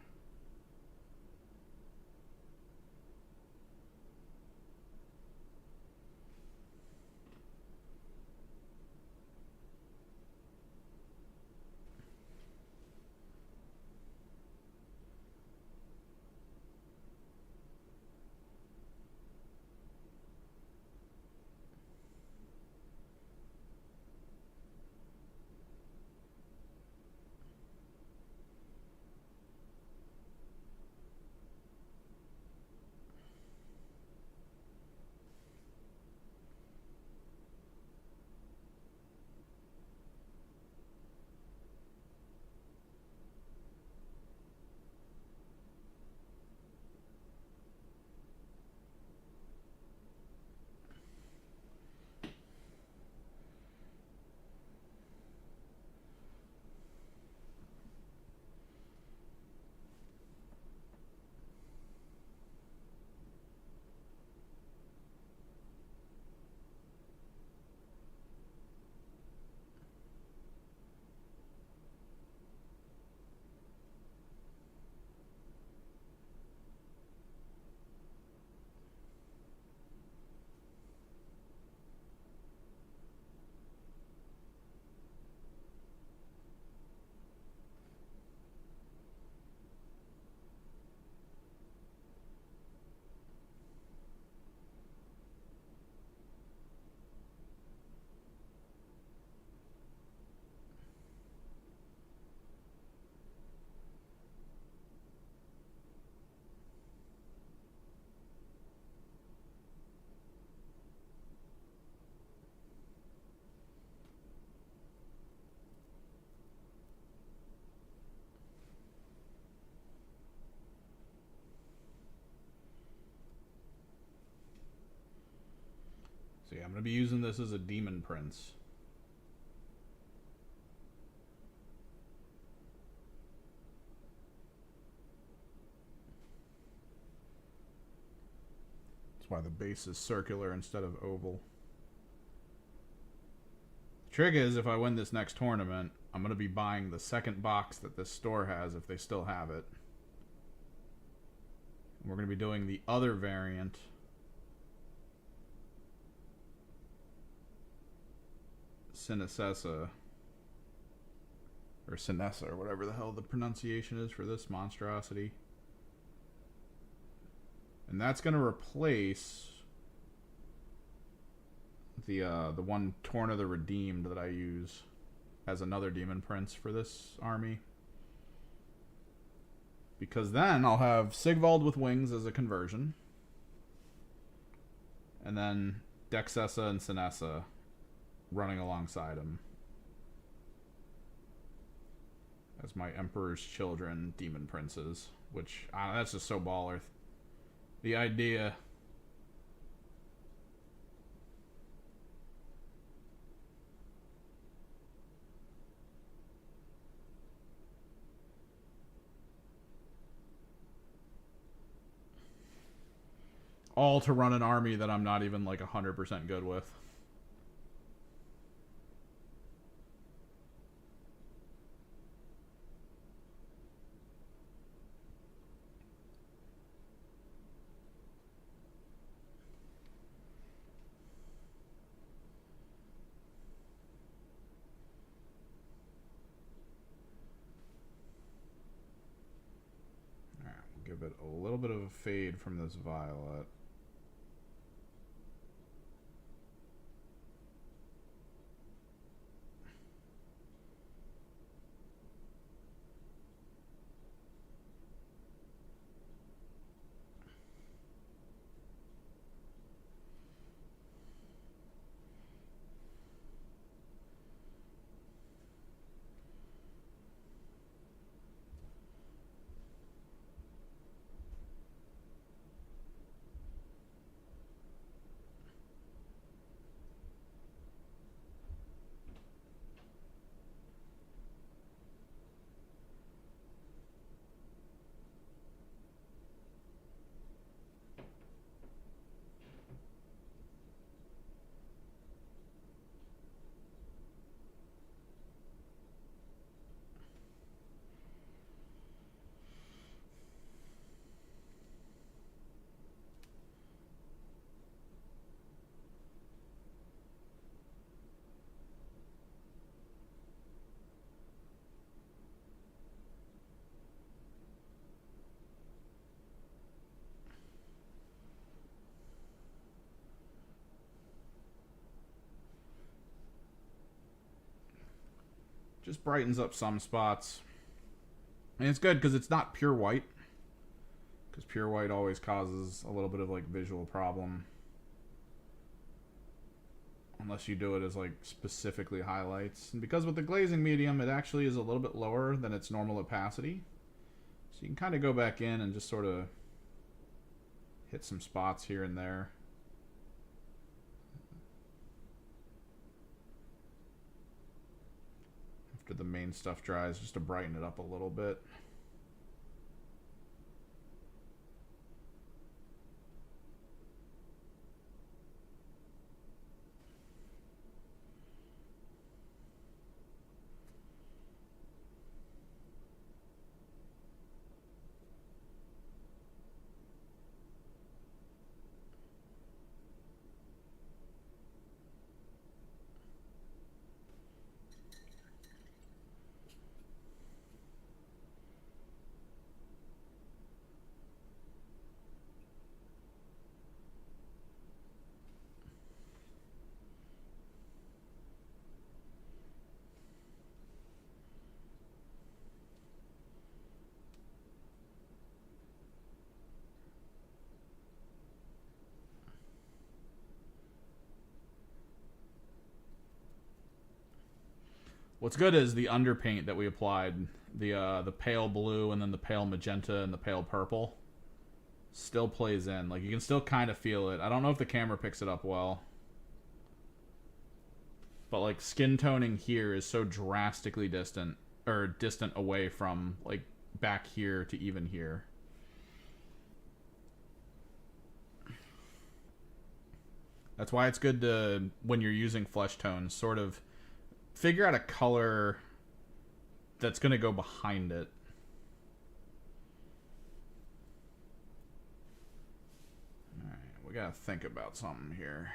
So yeah, I'm going to be using this as a Demon Prince. That's why the base is circular instead of oval. The trick is, if I win this next tournament, I'm going to be buying the second box that this store has if they still have it. And we're going to be doing the other variant. Sinessa. Or Sinessa, or whatever the hell the pronunciation is for this monstrosity. And that's going to replace the one Torn of the Redeemed that I use as another Demon Prince for this army. Because then I'll have Sigvald with wings as a conversion. And then Dexessa and Sinessa running alongside him as my Emperor's Children Demon Princes. Which, that's just so baller. The idea... all to run an army that I'm not even like 100% good with. Alright, we'll give it a little bit of a fade from this violet. Just brightens up some spots. And it's good because it's not pure white. Because pure white always causes a little bit of like visual problem. Unless you do it as like specifically highlights. And because with the glazing medium, it actually is a little bit lower than its normal opacity. So you can kind of go back in and just sort of hit some spots here and there. After the main stuff dries, just to brighten it up a little bit. What's good is the underpaint that we applied, the pale blue and then the pale magenta and the pale purple, still plays in. Like you can still kind of feel it. I don't know if the camera picks it up well. But like skin toning here is so drastically distant, or distant away from like back here to even here. That's why it's good to, when you're using flesh tones, sort of figure out a color that's going to go behind it. Alright, we got to think about something here.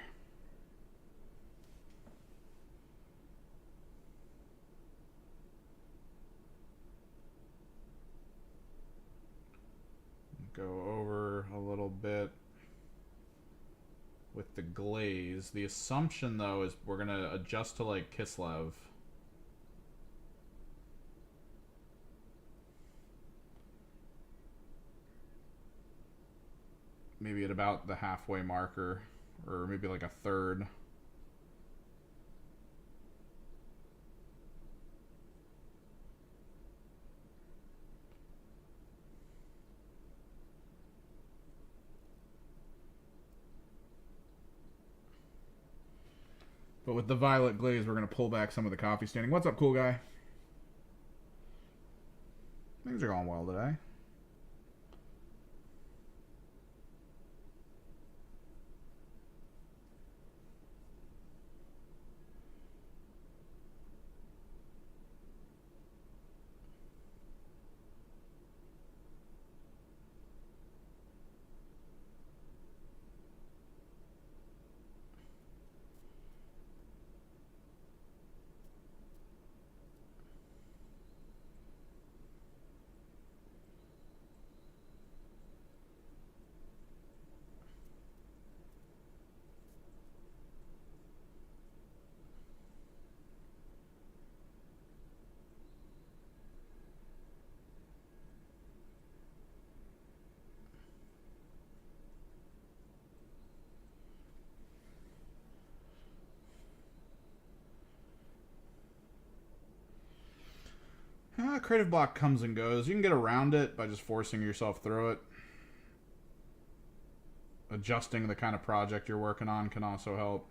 Go over a little bit with the glaze. The assumption, though, is we're going to adjust to, like, Kislev. Maybe at about the halfway marker, or maybe like a third. But with the violet glaze, we're going to pull back some of the coffee staining. What's up, cool guy? Things are going well today. Creative block comes and goes. You can get around it by just forcing yourself through it. Adjusting the kind of project you're working on can also help.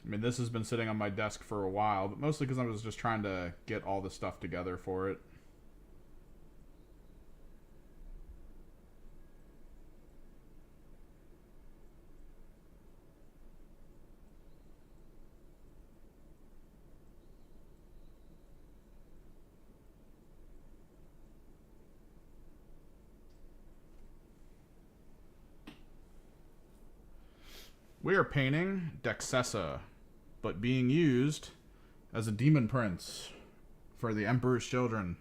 I mean, this has been sitting on my desk for a while, but mostly because I was just trying to get all the stuff together for it. We are painting Dexessa, but being used as a demon prince for the Emperor's Children.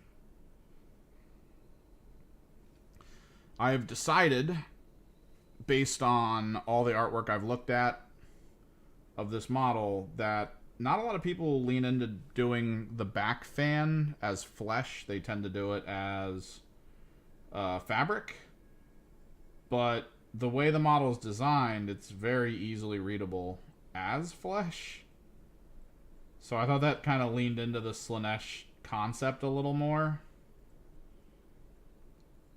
I have decided, based on all the artwork I've looked at of this model, that not a lot of people lean into doing the back fan as flesh. They tend to do it as fabric. But the way the model is designed, it's very easily readable as flesh. So I thought that kind of leaned into the Slaanesh concept a little more.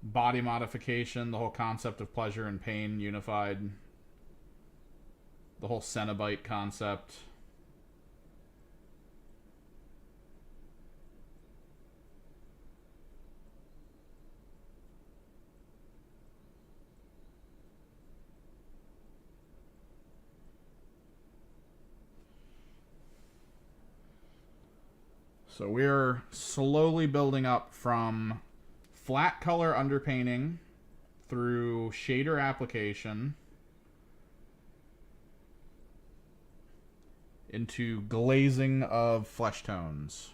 Body modification, the whole concept of pleasure and pain unified. The whole Cenobite concept. So we're slowly building up from flat color underpainting through shader application into glazing of flesh tones.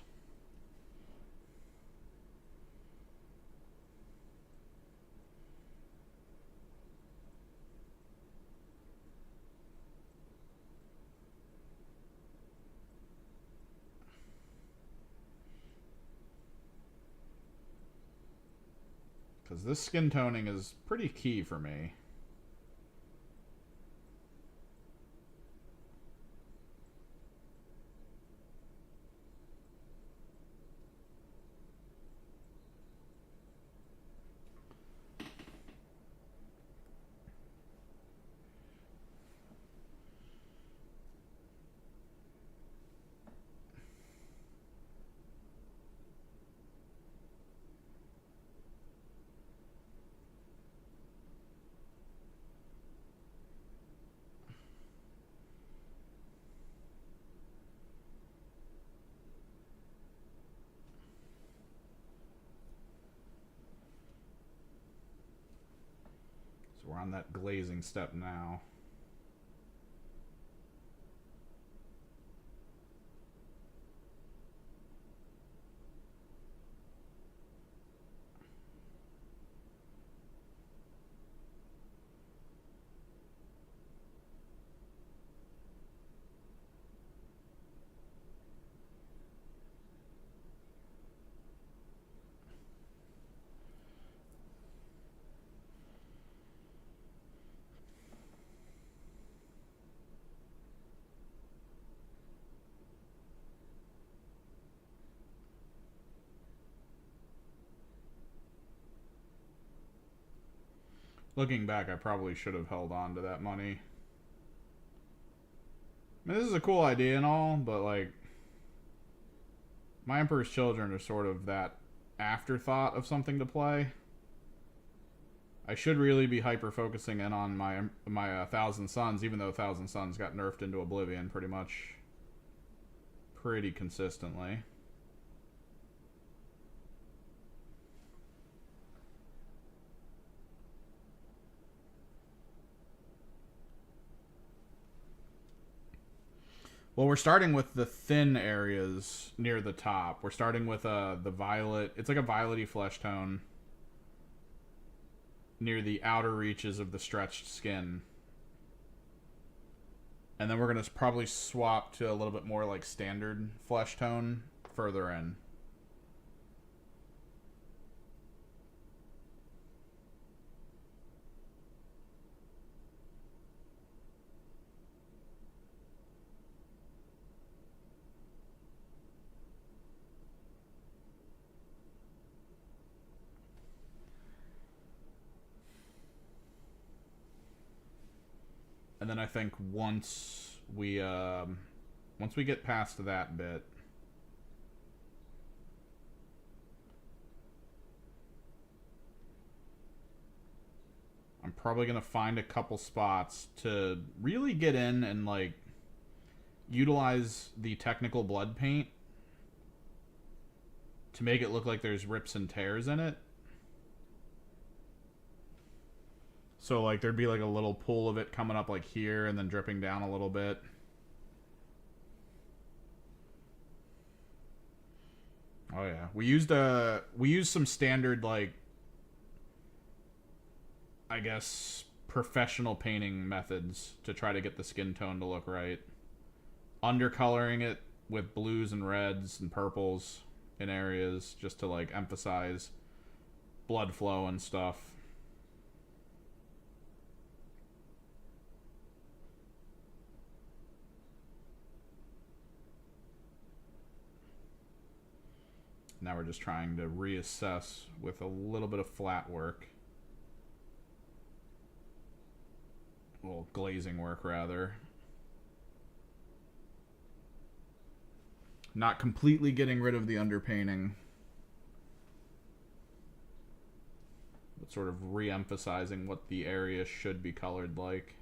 Because this skin toning is pretty key for me. that glazing step now. Looking back, I probably should have held on to that money. I mean, this is a cool idea and all, but like, My Emperor's Children are sort of that afterthought of something to play. I should really be hyper focusing in on my Thousand Suns, even though Thousand Suns got nerfed into oblivion pretty consistently. Well, we're starting with the thin areas near the top. We're starting with the violet. It's like a violety flesh tone near the outer reaches of the stretched skin. And then we're going to probably swap to a little bit more like standard flesh tone further in. And then I think once we get past that bit, I'm probably gonna find a couple spots to really get in and like utilize the technical blood paint to make it look like there's rips and tears in it. So, like, there'd be, like, a little pool of it coming up, like, here and then dripping down a little bit. Oh, yeah. We used some standard, like, I guess, professional painting methods to try to get the skin tone to look right. Undercoloring it with blues and reds and purples in areas just to, like, emphasize blood flow and stuff. Now we're just trying to reassess with a little bit of flat work. Well, glazing work, rather. Not completely getting rid of the underpainting, but sort of re-emphasizing what the area should be colored like.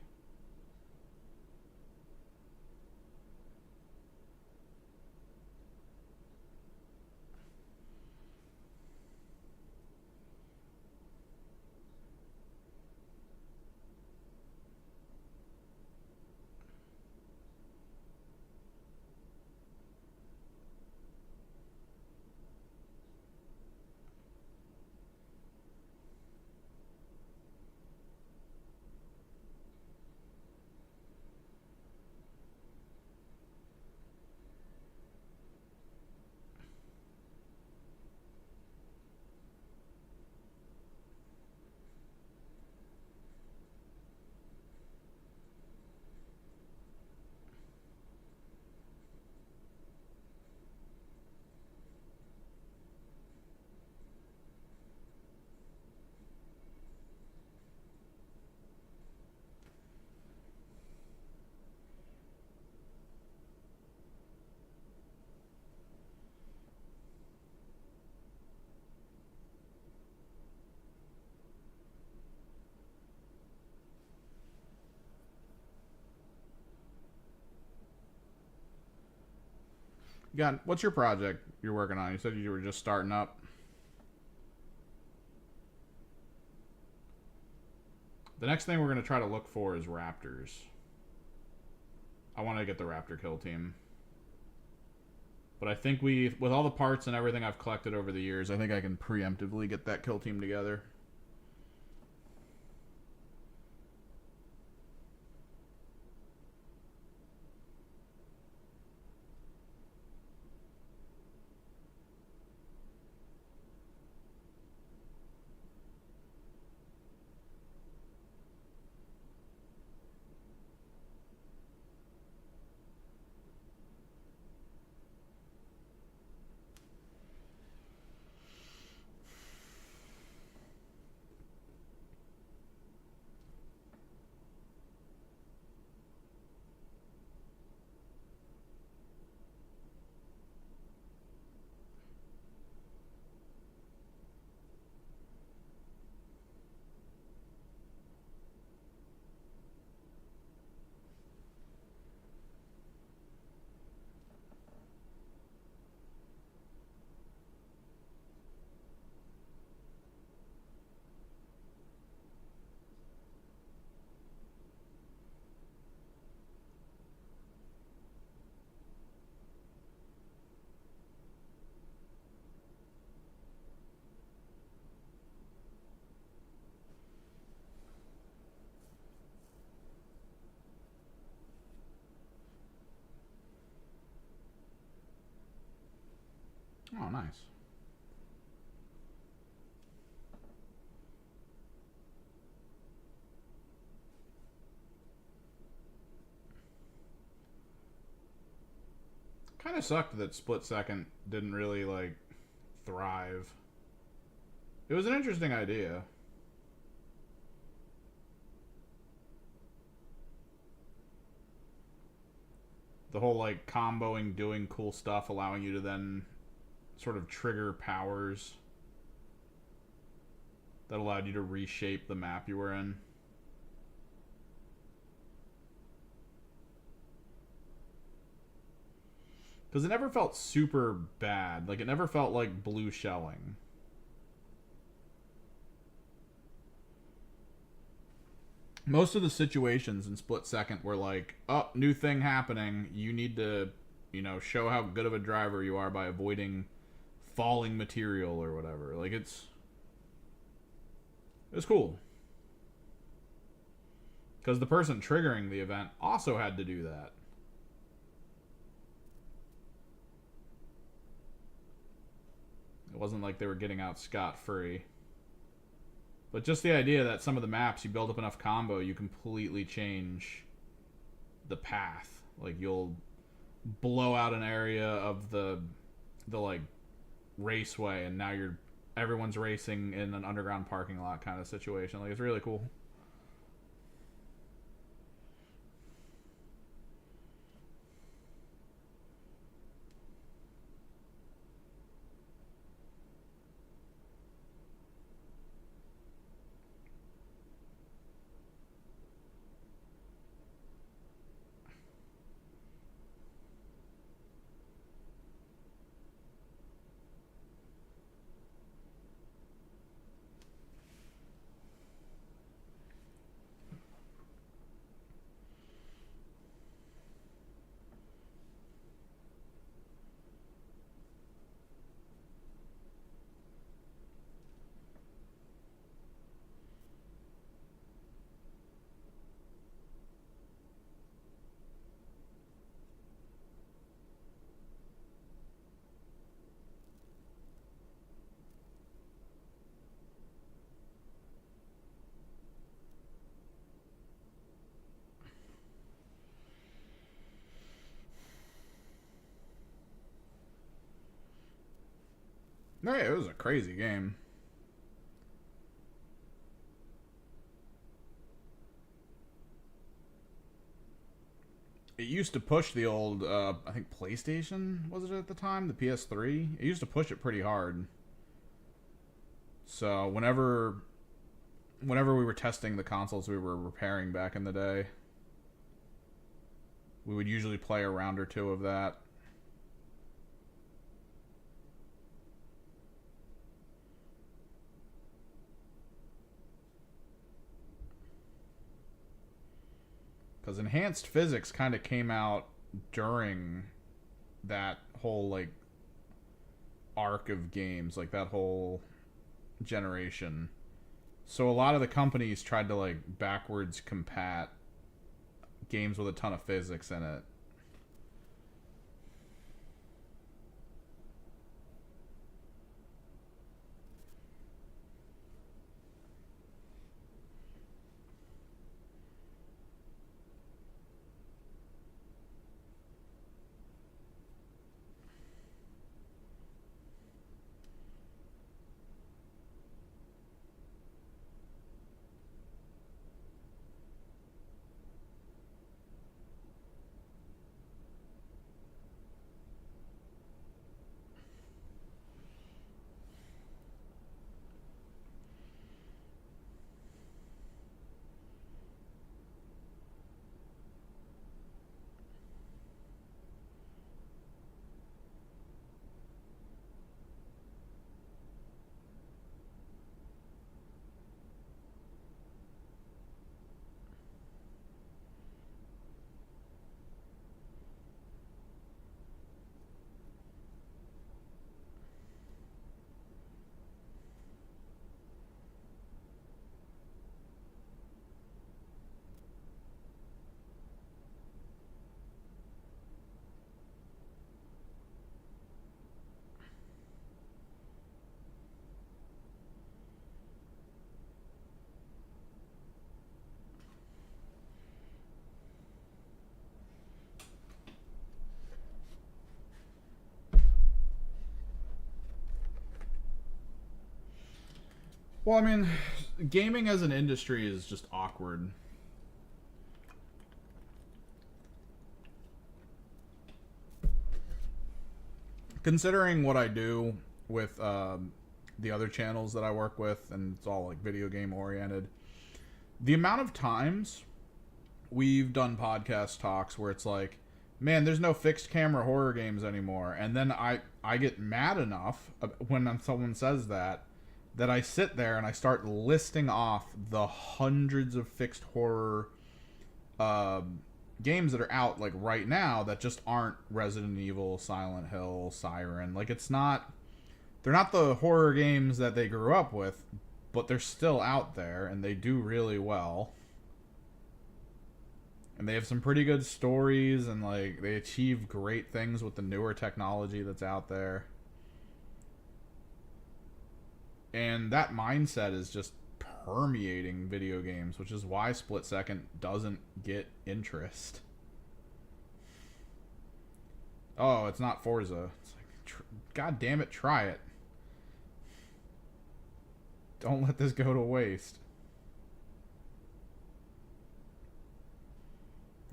What's your project you're working on? You said you were just starting up. The next thing we're going to try to look for is raptors. I want to get the raptor kill team. But I think with all the parts and everything I've collected over the years, I think I can preemptively get that kill team together. Oh, nice. Kind of sucked that Split Second didn't really, like, thrive. It was an interesting idea. The whole, like, comboing, doing cool stuff, allowing you to then sort of trigger powers that allowed you to reshape the map you were in. Because it never felt super bad. Like, it never felt like blue shelling. Most of the situations in Split Second were like, oh, new thing happening. You need to, you know, show how good of a driver you are by avoiding falling material or whatever. Like, it's cool. Because the person triggering the event also had to do that. It wasn't like they were getting out scot-free. But just the idea that some of the maps, you build up enough combo, you completely change the path. Like, you'll blow out an area of the like, raceway, and now everyone's racing in an underground parking lot kind of situation. Like, it's really cool. No, yeah, it was a crazy game. It used to push the old, I think PlayStation, was it at the time? The PS3? It used to push it pretty hard. So whenever we were testing the consoles we were repairing back in the day, we would usually play a round or two of that. Because enhanced physics kind of came out during that whole like arc of games, like that whole generation. So a lot of the companies tried to like backwards compat games with a ton of physics in it. Well, I mean, gaming as an industry is just awkward. Considering what I do with the other channels that I work with, and it's all like video game oriented, the amount of times we've done podcast talks where it's like, man, there's no fixed camera horror games anymore, and then I get mad enough when someone says that I sit there and I start listing off the hundreds of fixed horror games that are out like right now that just aren't Resident Evil, Silent Hill, Siren. Like they're not the horror games that they grew up with, but they're still out there and they do really well. And they have some pretty good stories and like they achieve great things with the newer technology that's out there. And that mindset is just permeating video games, which is why Split Second doesn't get interest. Oh, it's not Forza. It's like, God damn it, try it. Don't let this go to waste.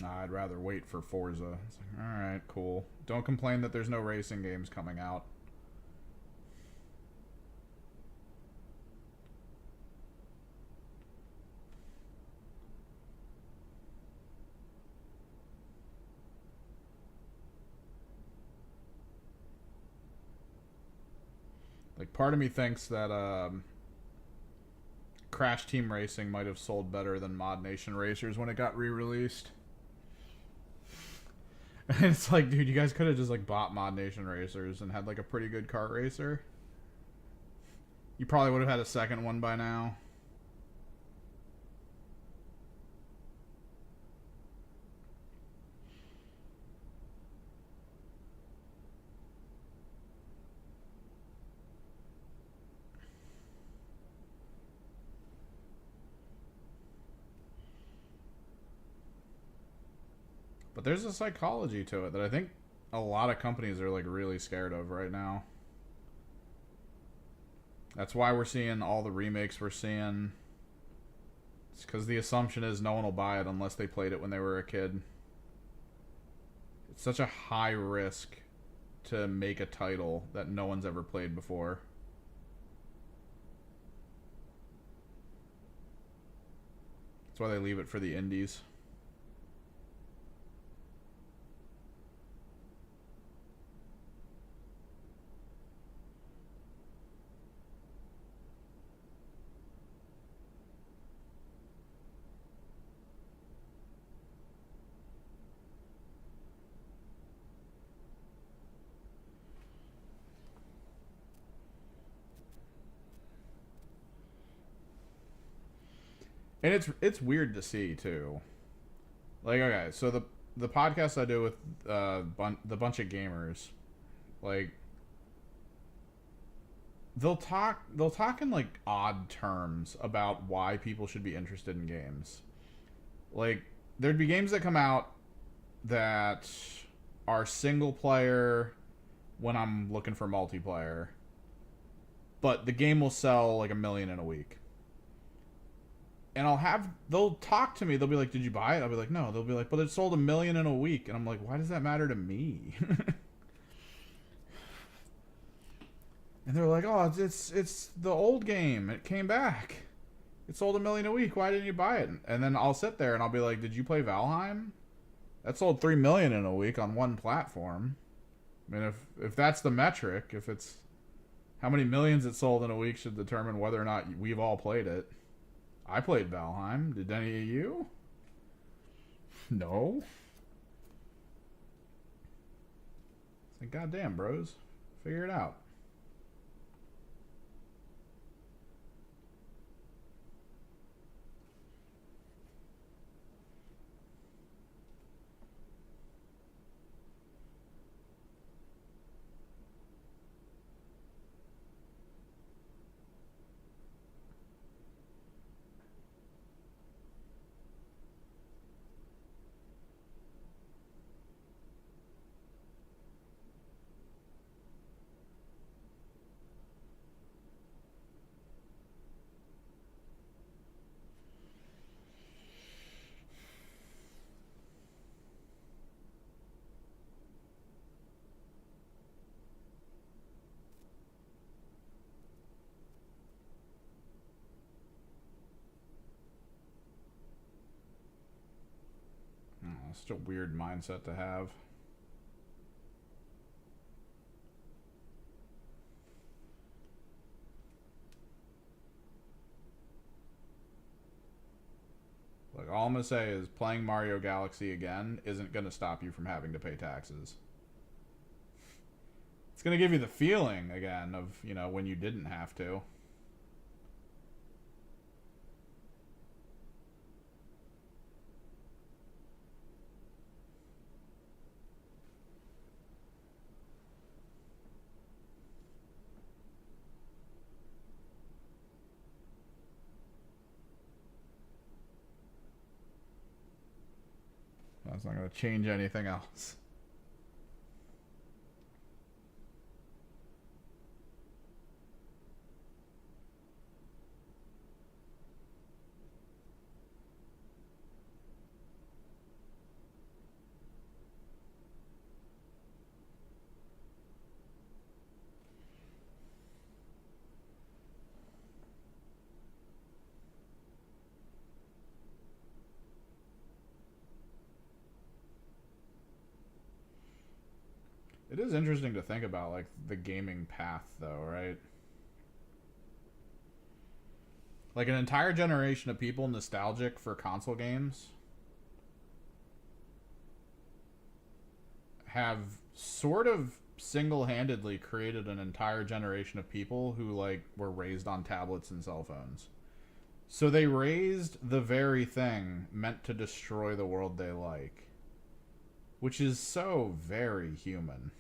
Nah, I'd rather wait for Forza. It's like, alright, cool. Don't complain that there's no racing games coming out. Like, part of me thinks that Crash Team Racing might have sold better than Mod Nation Racers when it got re-released. And it's like, dude, you guys could have just like bought Mod Nation Racers and had like a pretty good kart racer. You probably would have had a second one by now. But there's a psychology to it that I think a lot of companies are like really scared of right now. That's why we're seeing all the remakes we're seeing. It's because the assumption is no one will buy it unless they played it when they were a kid. It's such a high risk to make a title that no one's ever played before. That's why they leave it for the indies. And it's weird to see too. Like, okay, so the podcast I do with the bunch of gamers, like they'll talk in like odd terms about why people should be interested in games. Like, there'd be games that come out that are single player when I'm looking for multiplayer, but the game will sell like 1 million in a week. And they'll talk to me. They'll be like, "Did you buy it?" I'll be like, "No." They'll be like, "But it sold 1 million in a week." And I'm like, "Why does that matter to me?" And they're like, "Oh, it's the old game. It came back. It sold 1 million a week. Why didn't you buy it?" And then I'll sit there and I'll be like, "Did you play Valheim? That sold 3 million in a week on one platform. I mean, if that's the metric, if it's how many millions it sold in a week should determine whether or not we've all played it. I played Valheim. Did any of you? No. It's like, goddamn, bros. Figure it out." Oh, it's such a weird mindset to have. Like, all I'm gonna say is playing Mario Galaxy again isn't gonna stop you from having to pay taxes. It's gonna give you the feeling again of, when you didn't have to. That's not gonna change anything else. It is interesting to think about, like, the gaming path, though, right? Like, an entire generation of people nostalgic for console games have sort of single-handedly created an entire generation of people who, like, were raised on tablets and cell phones. So they raised the very thing meant to destroy the world they like, which is so very human.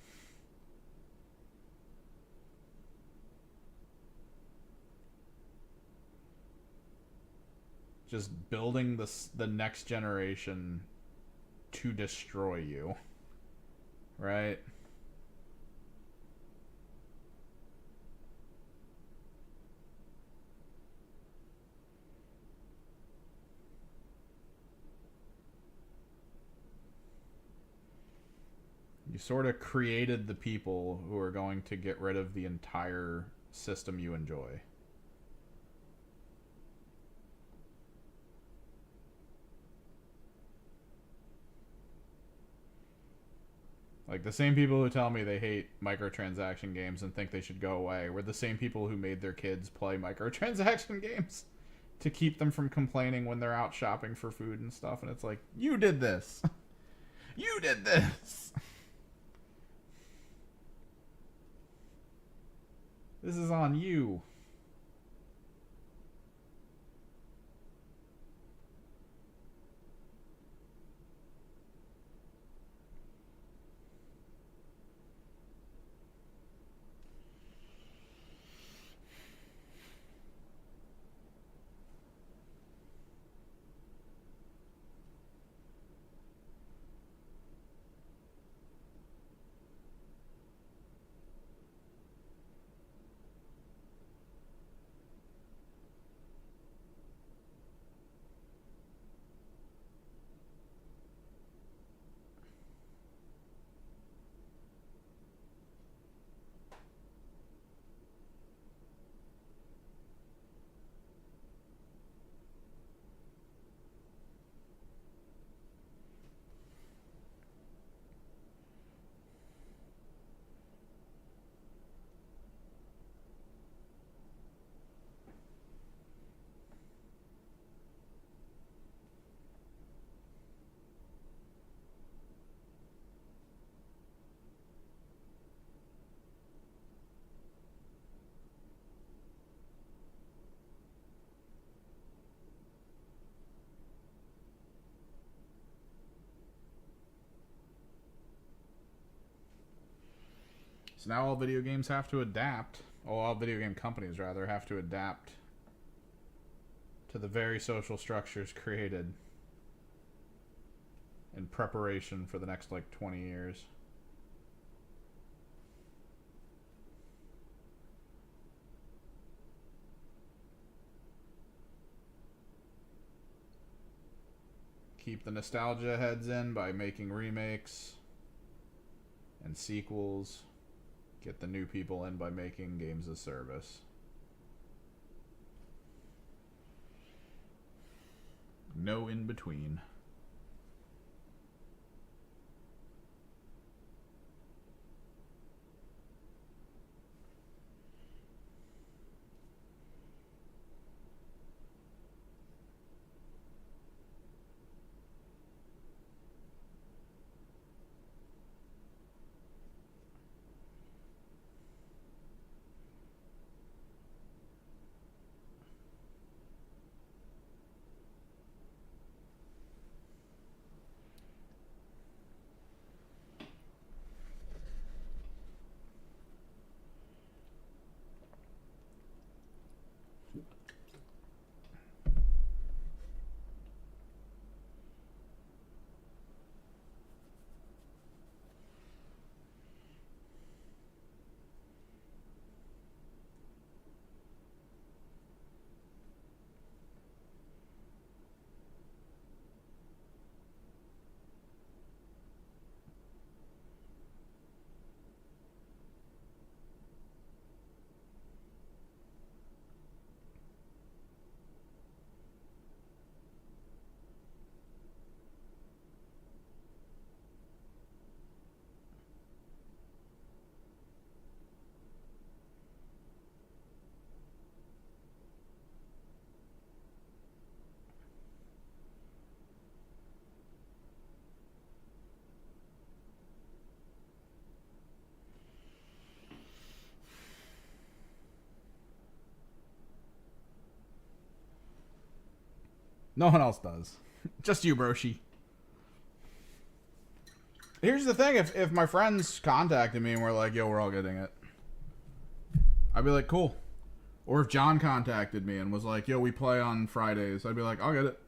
Just building the next generation to destroy you, right? You sort of created the people who are going to get rid of the entire system you enjoy. Like, the same people who tell me they hate microtransaction games and think they should go away were the same people who made their kids play microtransaction games to keep them from complaining when they're out shopping for food and stuff. And it's like, you did this. You did this. This is on you. So now all video games have to adapt. All video game companies, rather, have to adapt to the very social structures created in preparation for the next, like, 20 years. Keep the nostalgia heads in by making remakes and sequels. Get the new people in by making games as service. No in between. No one else does. Just you, Broshi. Here's the thing. If my friends contacted me and were like, yo, we're all getting it, I'd be like, cool. Or if John contacted me and was like, yo, we play on Fridays, I'd be like, I'll get it.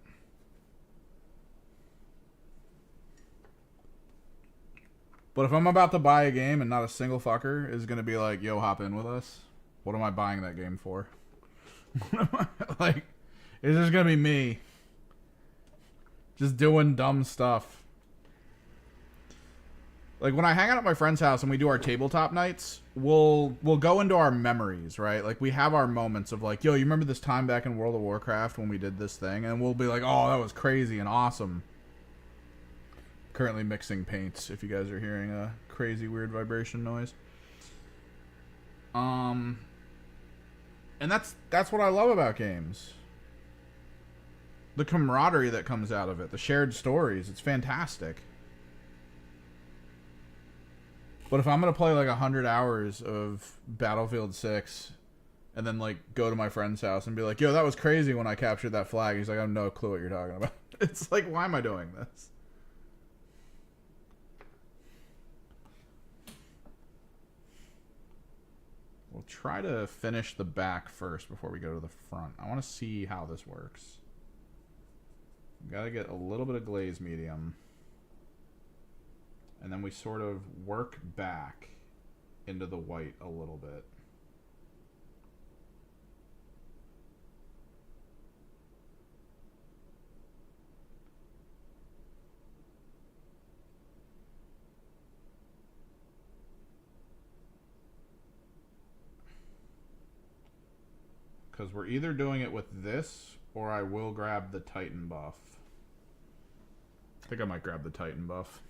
But if I'm about to buy a game and not a single fucker is going to be like, yo, hop in with us, what am I buying that game for? Like, it's just going to be me. Just doing dumb stuff. Like, when I hang out at my friend's house and we do our tabletop nights, we'll go into our memories, right? Like, we have our moments of like, yo, you remember this time back in World of Warcraft when we did this thing? And we'll be like, oh, that was crazy and awesome. Currently mixing paints, if you guys are hearing a crazy weird vibration noise. And that's what I love about games. The camaraderie that comes out of it, the shared stories, it's fantastic. But if I'm going to play like 100 hours of Battlefield 6 and then like go to my friend's house and be like, yo, that was crazy when I captured that flag. He's like, I have no clue what you're talking about. It's like, why am I doing this? We'll try to finish the back first before we go to the front. I want to see how this works. Gotta get a little bit of glaze medium. And then we sort of work back into the white a little bit. Because we're either doing it with this or I will grab the Titan buff. I think I might grab the Titan buff.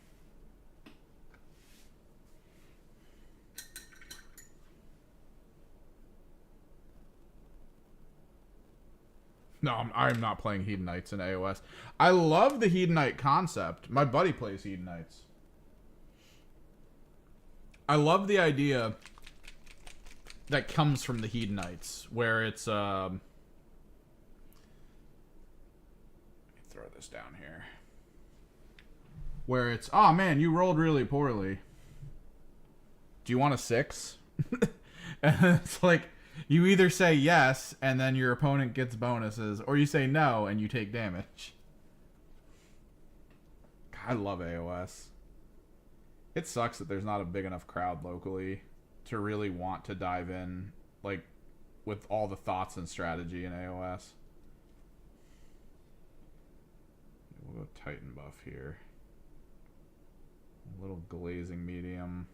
No, I'm not playing Hedonites in AOS. I love the Hedonite concept. My buddy plays Hedonites. I love the idea that comes from the Hedonites, where it's let me throw this down here. Where it's, oh man, you rolled really poorly. do you want a 6? And it's like, you either say yes, and then your opponent gets bonuses, or you say no, and you take damage. God, I love AOS. It sucks that there's not a big enough crowd locally to really want to dive in, like, with all the thoughts and strategy in AOS. We'll go Titan buff here. A little glazing medium.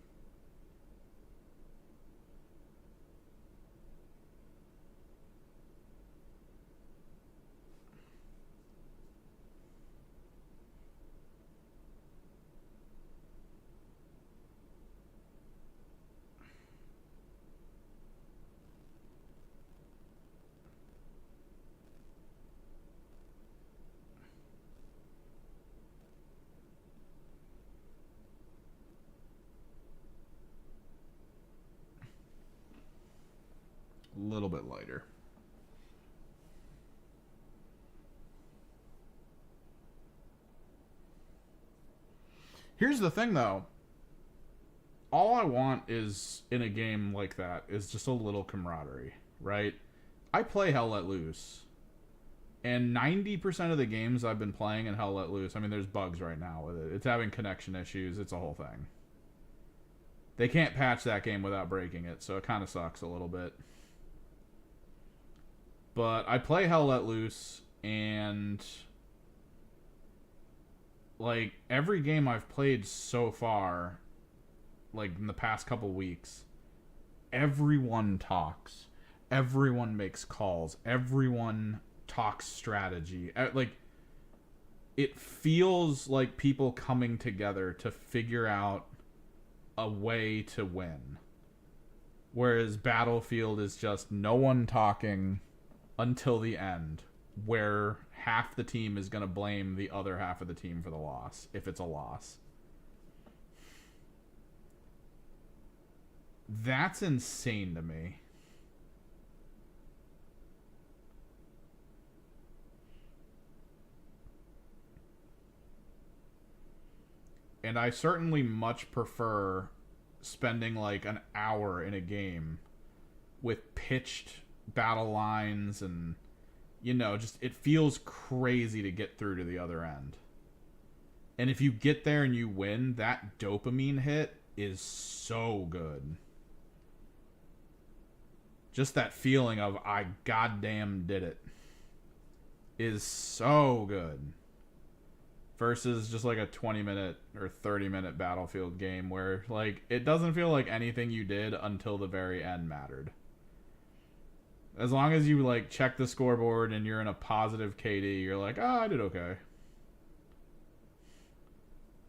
A little bit lighter. Here's the thing, though. All I want is, in a game like that, is just a little camaraderie, right? I play Hell Let Loose. And 90% of the games I've been playing in Hell Let Loose, I mean, there's bugs right now with it. It's having connection issues. It's a whole thing. They can't patch that game without breaking it, so it kind of sucks a little bit. But I play Hell Let Loose, and like every game I've played so far, like in the past couple weeks, everyone talks. Everyone makes calls. Everyone talks strategy. Like, it feels like people coming together to figure out a way to win. Whereas Battlefield is just no one talking until the end, where half the team is going to blame the other half of the team for the loss, if it's a loss. That's insane to me. And I certainly much prefer spending like an hour in a game with pitched battle lines and, you know, just it feels crazy to get through to the other end. And if you get there and you win, that dopamine hit is so good. Just that feeling of I goddamn did it is so good. Versus just like a 20-minute or 30-minute Battlefield game where like it doesn't feel like anything you did until the very end mattered. As long as you like check the scoreboard and you're in a positive KD, you're like, oh, I did okay.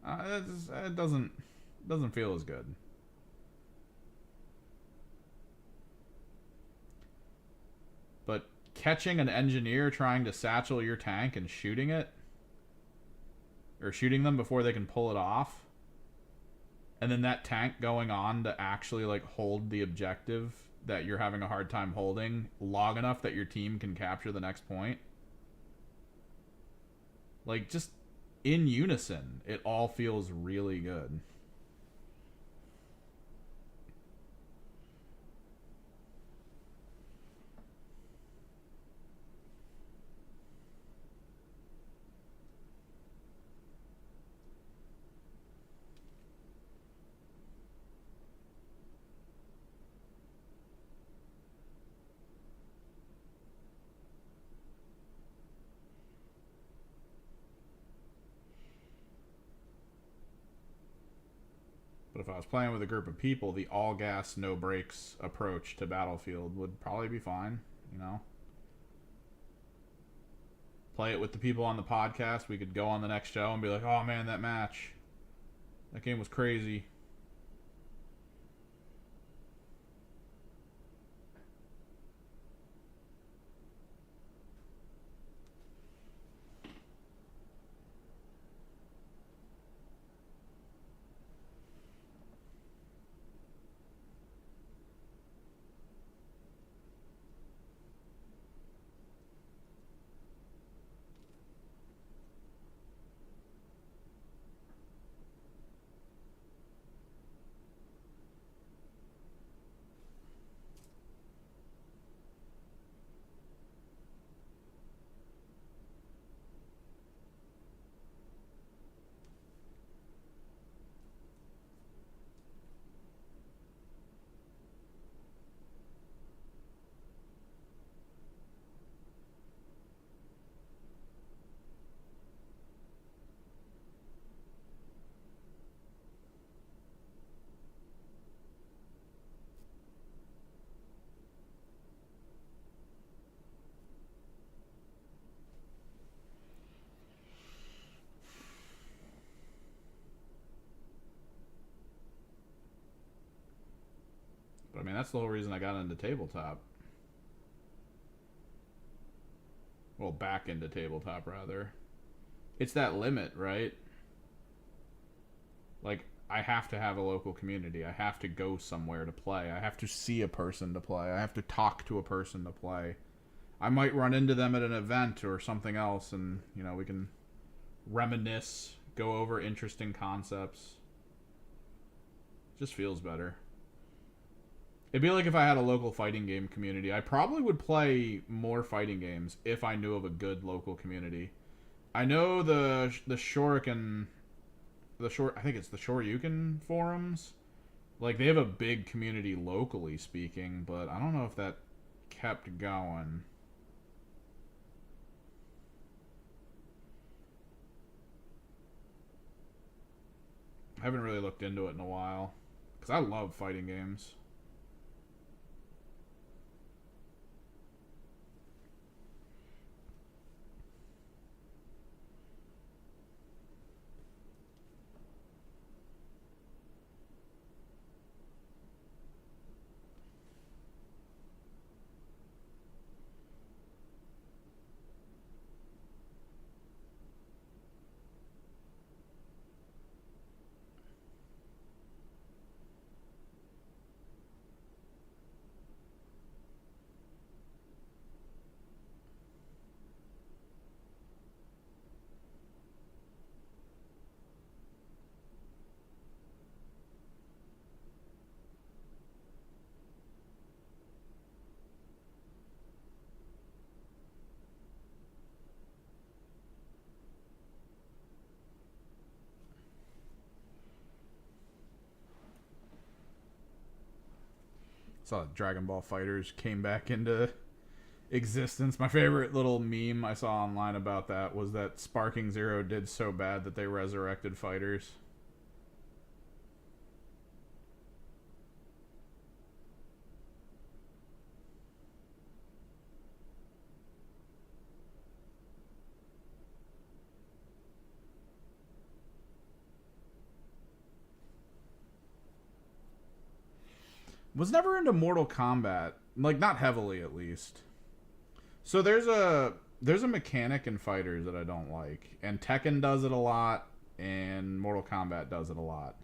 It doesn't feel as good. But catching an engineer trying to satchel your tank and shooting it, or shooting them before they can pull it off, and then that tank going on to actually like hold the objective that you're having a hard time holding long enough that your team can capture the next point. Like, just in unison, it all feels really good. But if I was playing with a group of people, the all gas, no brakes approach to Battlefield would probably be fine, you know? Play it with the people on the podcast. We could go on the next show and be like, oh man, that match. That game was crazy. But I mean, that's the whole reason I got into tabletop. Well, back into tabletop, rather. It's that limit, right? Like, I have to have a local community. I have to go somewhere to play. I have to see a person to play. I have to talk to a person to play. I might run into them at an event or something else, and, you know, we can reminisce, go over interesting concepts. Just feels better. It'd be like if I had a local fighting game community. I probably would play more fighting games if I knew of a good local community. I know the Shuriken, I think it's the Shoryuken forums. Like, they have a big community locally speaking, but I don't know if that kept going. I haven't really looked into it in a while, because I love fighting games. Saw Dragon Ball Fighters came back into existence. My favorite little meme I saw online about that was that Sparking Zero did so bad that they resurrected Fighters. Was never into Mortal Kombat, like not heavily at least. So there's a mechanic in fighters that I don't like, and Tekken does it a lot, and Mortal Kombat does it a lot.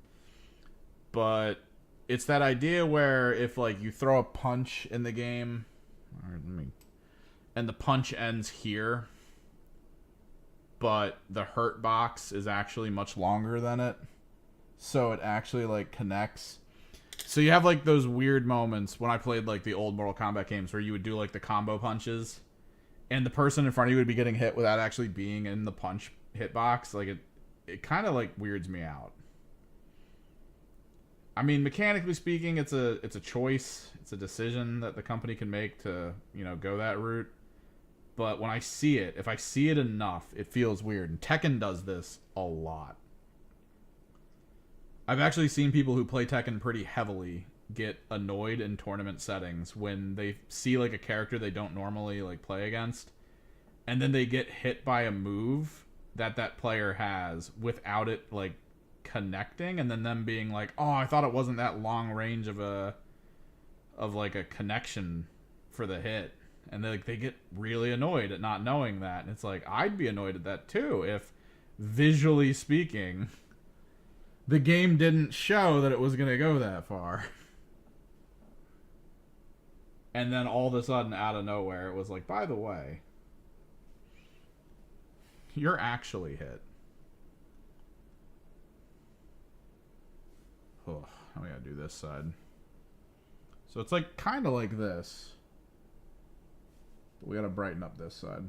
But it's that idea where if like you throw a punch in the game, and the punch ends here, but the hurt box is actually much longer than it, so it actually like connects. So you have like those weird moments when I played like the old Mortal Kombat games where you would do like the combo punches, and the person in front of you would be getting hit without actually being in the punch hitbox. Like it kind of like weirds me out. I mean, mechanically speaking, it's a choice, it's a decision that the company can make to, you know, go that route. But when I see it, if I see it enough, it feels weird. And Tekken does this a lot. I've actually seen people who play Tekken pretty heavily get annoyed in tournament settings when they see like a character they don't normally like play against, and then they get hit by a move that player has without it like connecting, and then them being like, "Oh, I thought it wasn't that long range of a connection for the hit," and they get really annoyed at not knowing that. And it's like, I'd be annoyed at that too if, visually speaking, the game didn't show that it was going to go that far. And then all of a sudden, out of nowhere, it was like, by the way, you're actually hit. Oh, now we gotta do this side. So it's like kind of like this. But we gotta brighten up this side.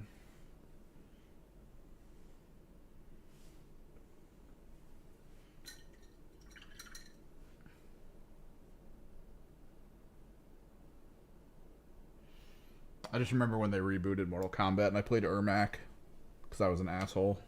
I just remember when they rebooted Mortal Kombat and I played Ermac because I was an asshole.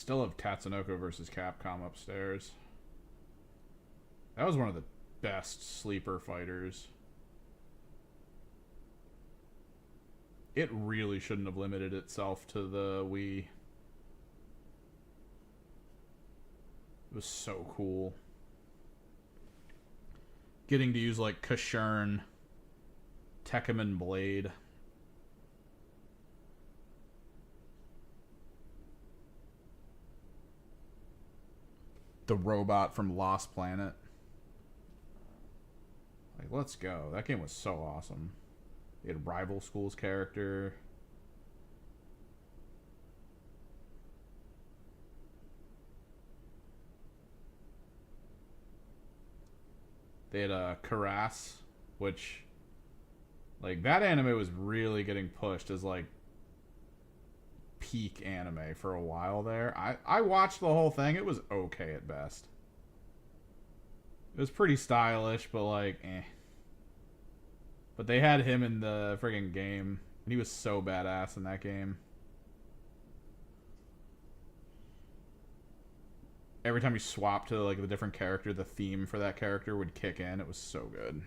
Still have Tatsunoko versus Capcom upstairs. That was one of the best sleeper fighters. It really shouldn't have limited itself to the Wii. It was so cool. Getting to use like Kashurn, Tekkaman Blade. The robot from Lost Planet. Like, let's go. That game was so awesome. They had Rival Schools character. They had Karas, which, like, that anime was really getting pushed as, like, peak anime for a while there. I watched the whole thing. It was okay at best. It was pretty stylish, but, like, eh. But they had him in the friggin' game, and he was so badass in that game. Every time you swap to like the different character, the theme for that character would kick in. It was so good.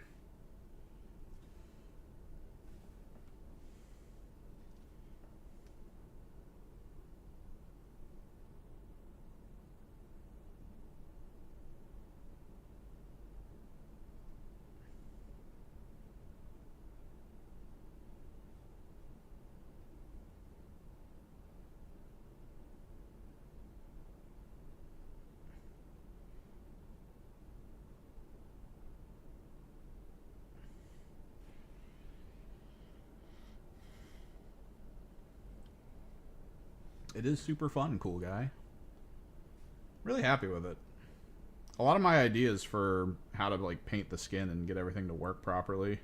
It is super fun, cool guy. Really happy with it. A lot of my ideas for how to like paint the skin and get everything to work properly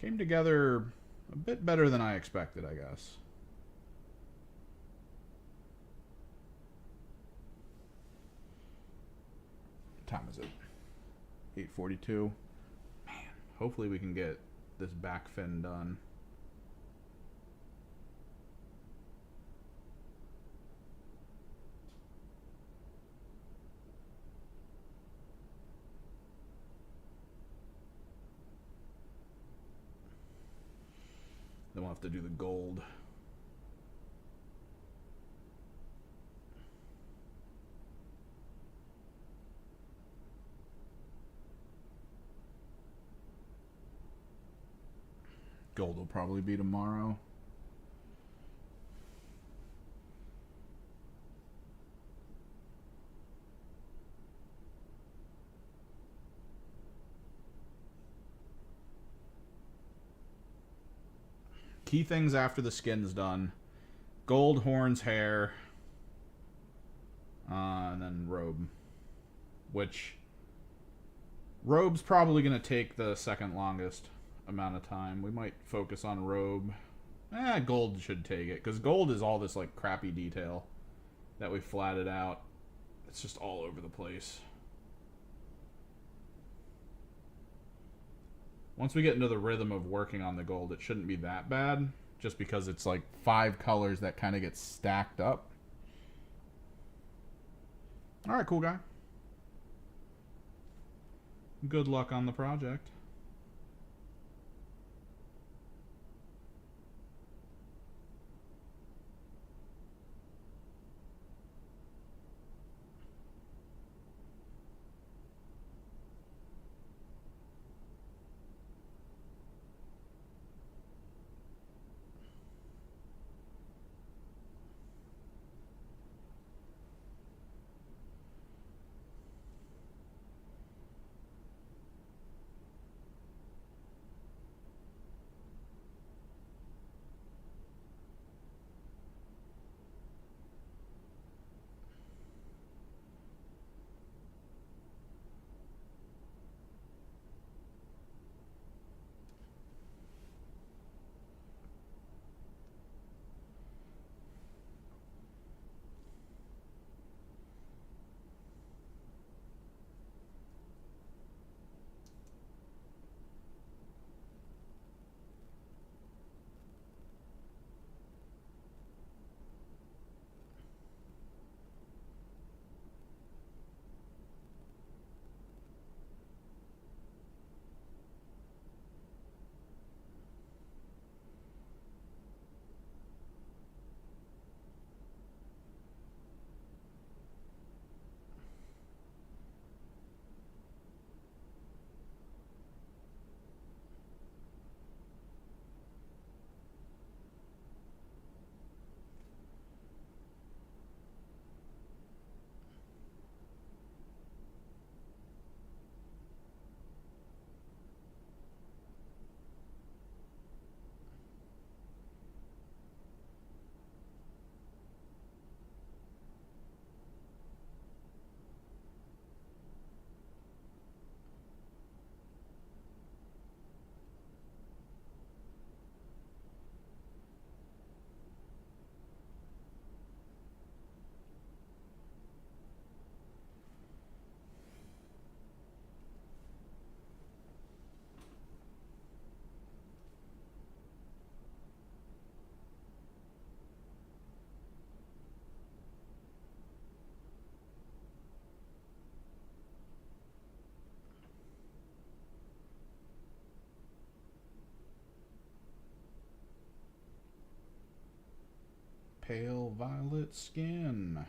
came together a bit better than I expected, I guess. What time is it? 8:42. Man, hopefully we can get this back fin done. Then we'll have to do the gold. Gold will probably be tomorrow. Key things after the skin's done: gold, horns, hair, and then robe. Which robe's probably going to take the second longest amount of time. We might focus on robe. Gold should take it, because gold is all this like crappy detail that we flatted out. It's just all over the place. Once we get into the rhythm of working on the gold, it shouldn't be that bad, just because it's like 5 colors that kind of get stacked up. Alright, cool guy. Good luck on the project. Pale violet skin.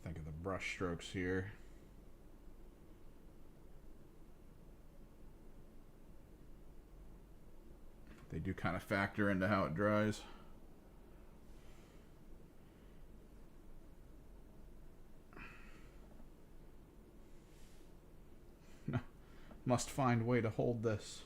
Think of the brush strokes here. They do kind of factor into how it dries. Must find way to hold this.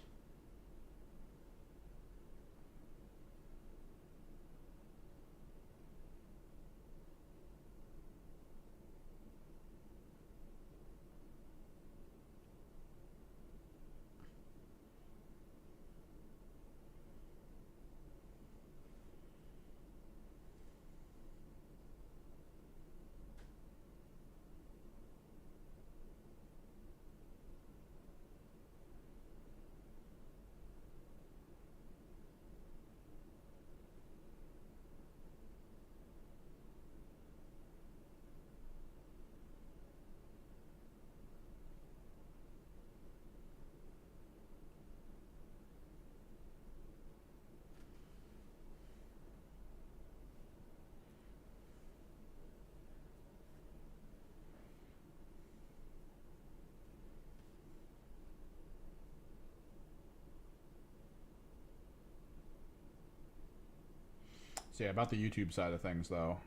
So yeah, about the YouTube side of things though.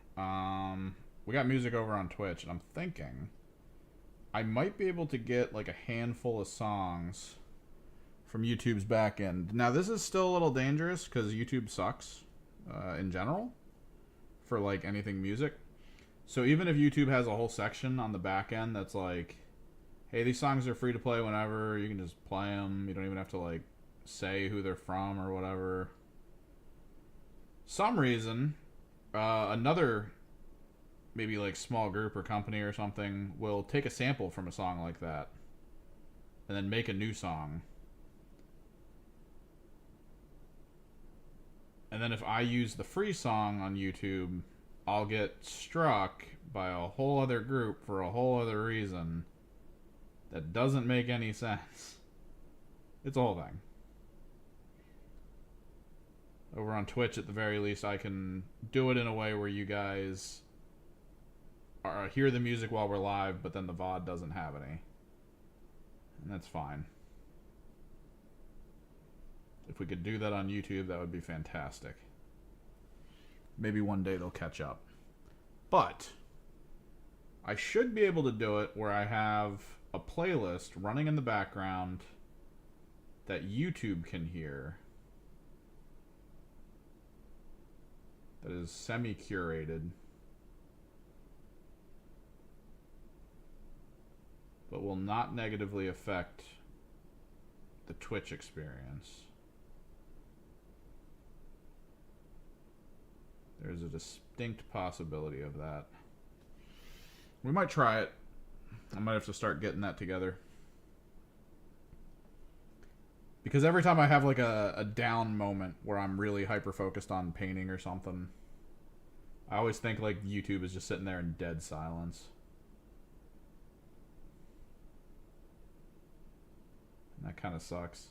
We got music over on Twitch, and I'm thinking I might be able to get like a handful of songs from YouTube's back end. Now this is still a little dangerous because YouTube sucks in general for like anything music. So even if YouTube has a whole section on the back end that's like, hey, these songs are free to play whenever, you can just play them. You don't even have to like say who they're from or whatever. Some reason, another maybe like small group or company or something will take a sample from a song like that and then make a new song. And then if I use the free song on YouTube, I'll get struck by a whole other group for a whole other reason that doesn't make any sense. It's a whole thing. over on Twitch, at the very least, I can do it in a way where you guys hear the music while we're live, but then the VOD doesn't have any. And that's fine. If we could do that on YouTube, that would be fantastic. Maybe one day they'll catch up. But I should be able to do it where I have a playlist running in the background that YouTube can hear that is semi-curated, but will not negatively affect the Twitch experience. There's a distinct possibility of that. We might try it. I might have to start getting that together. Because every time I have like a down moment where I'm really hyper-focused on painting or something, I always think like YouTube is just sitting there in dead silence. And that kind of sucks.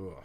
Ugh.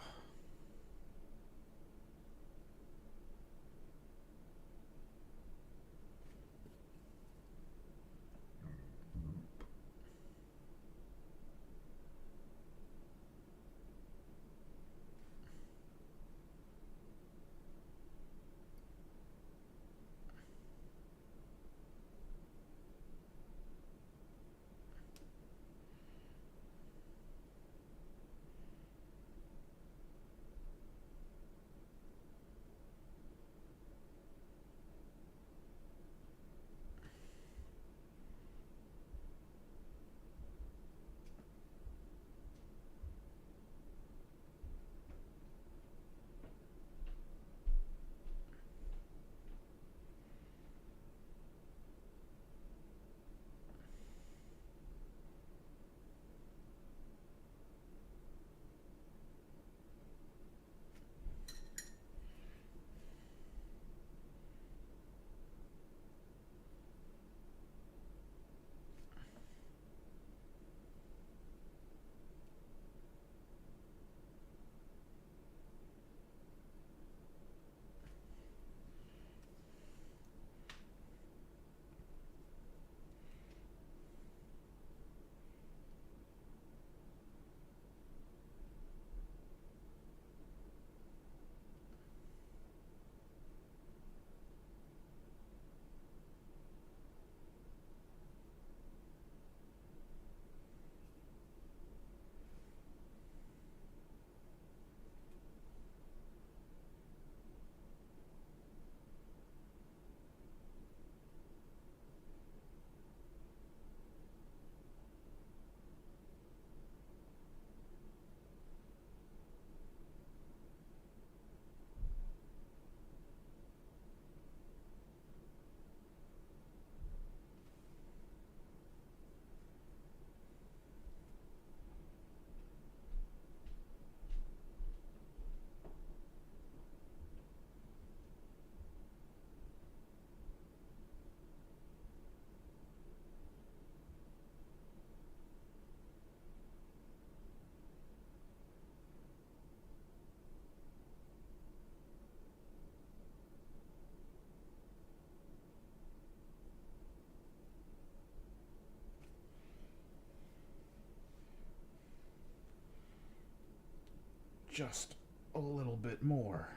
Just a little bit more.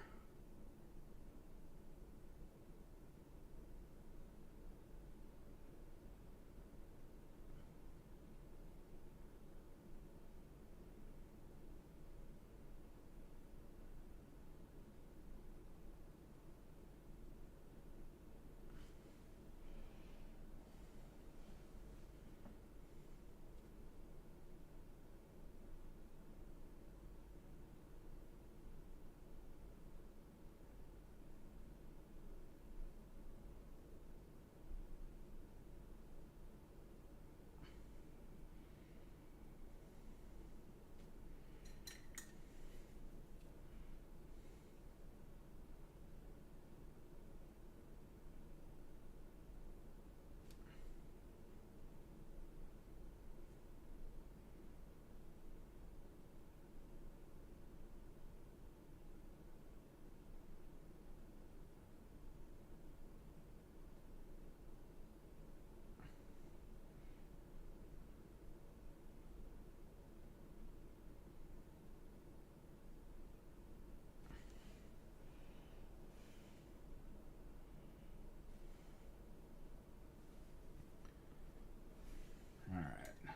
All right.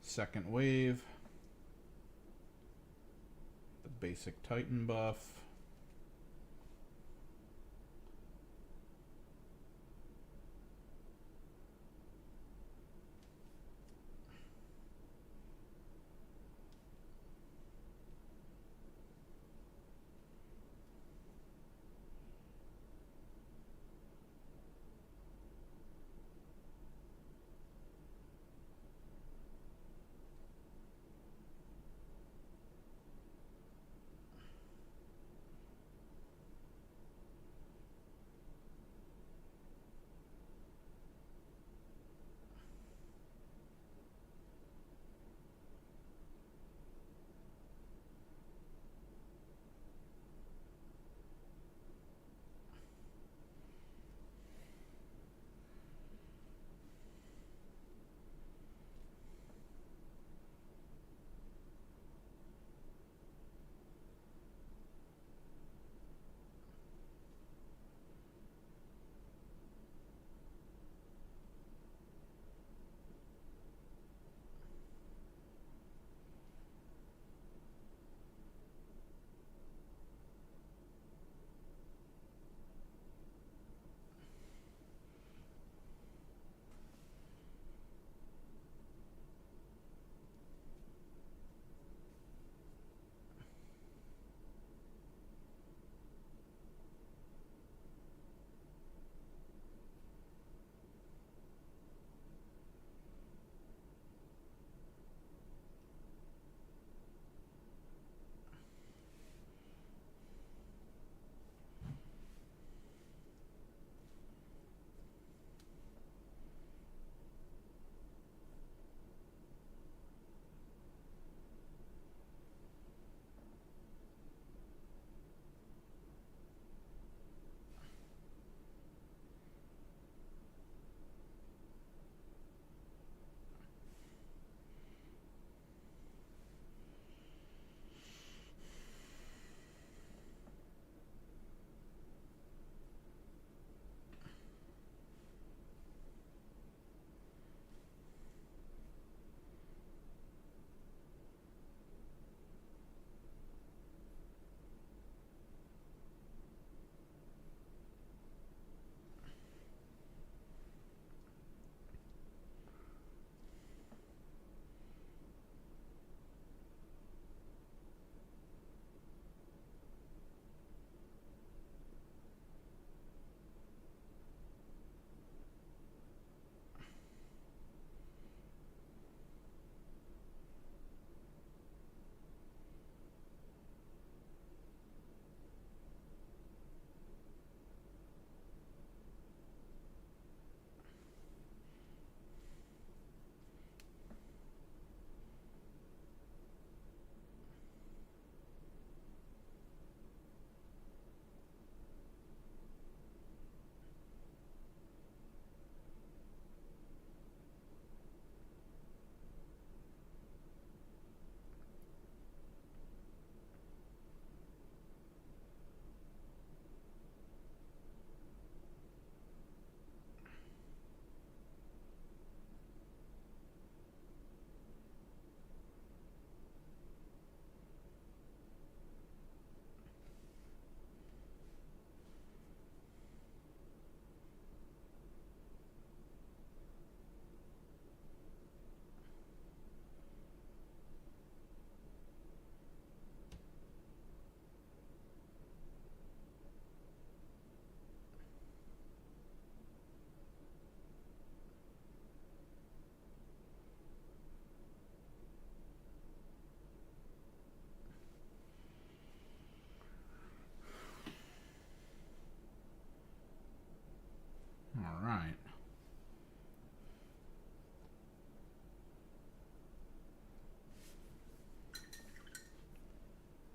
Second wave. The basic Titan buff.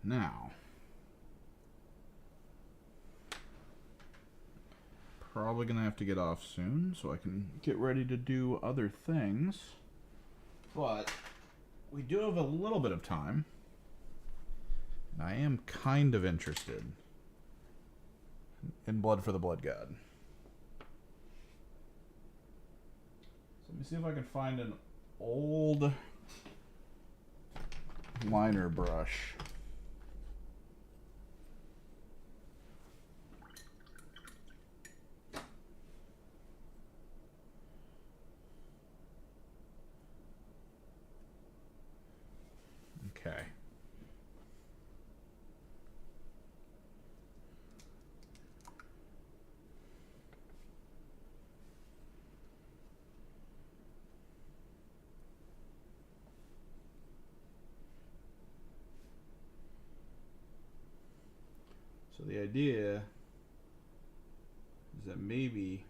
Now, probably gonna have to get off soon so I can get ready to do other things. But we do have a little bit of time. And I am kind of interested in Blood for the Blood God. So let me see if I can find an old liner brush. Okay. So the idea is that maybe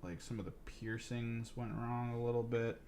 like some of the piercings went wrong a little bit.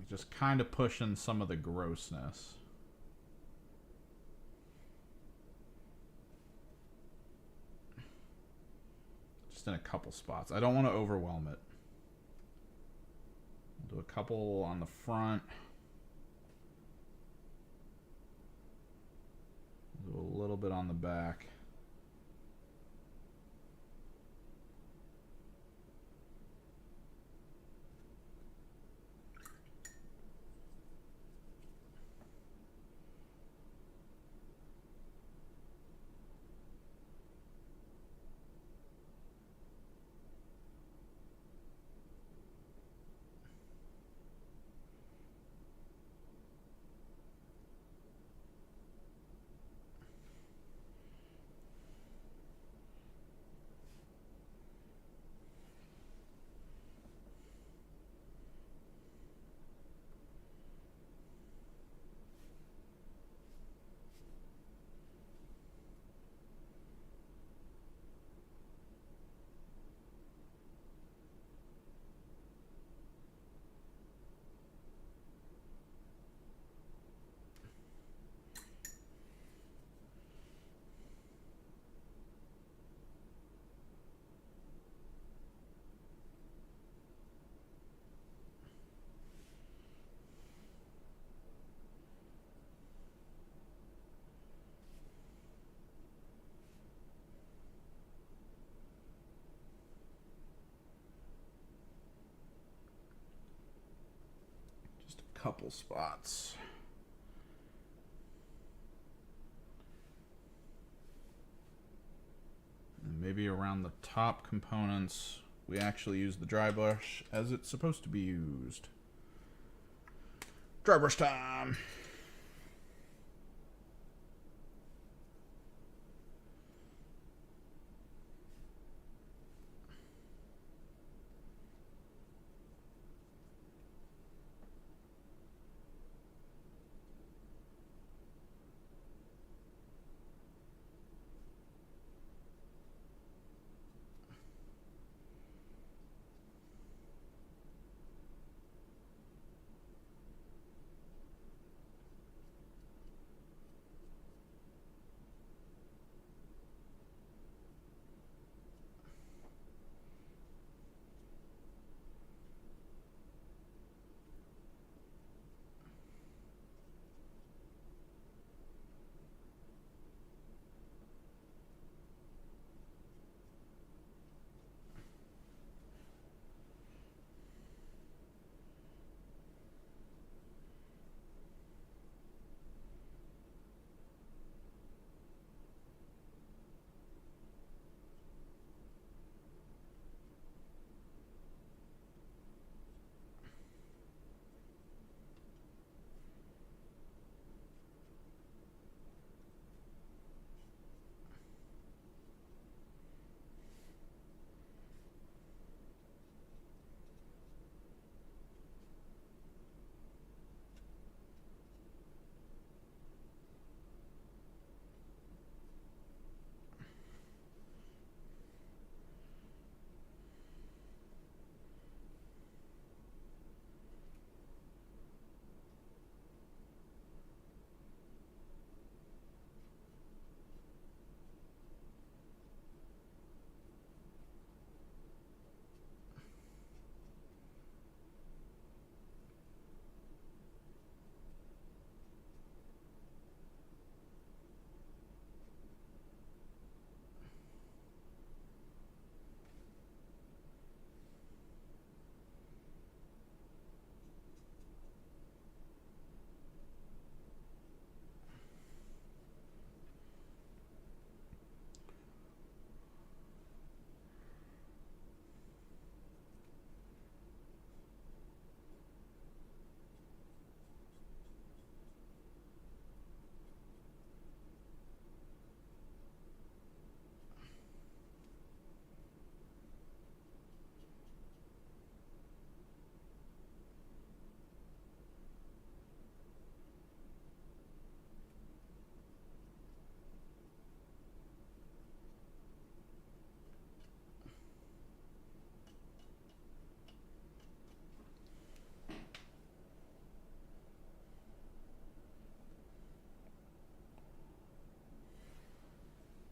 Just kind of pushing some of the grossness. Just in a couple spots. I don't want to overwhelm it. I'll do a couple on the front. Do a little bit on the back. couple spots. And maybe around the top components, we actually use the dry brush as it's supposed to be used. Dry brush time.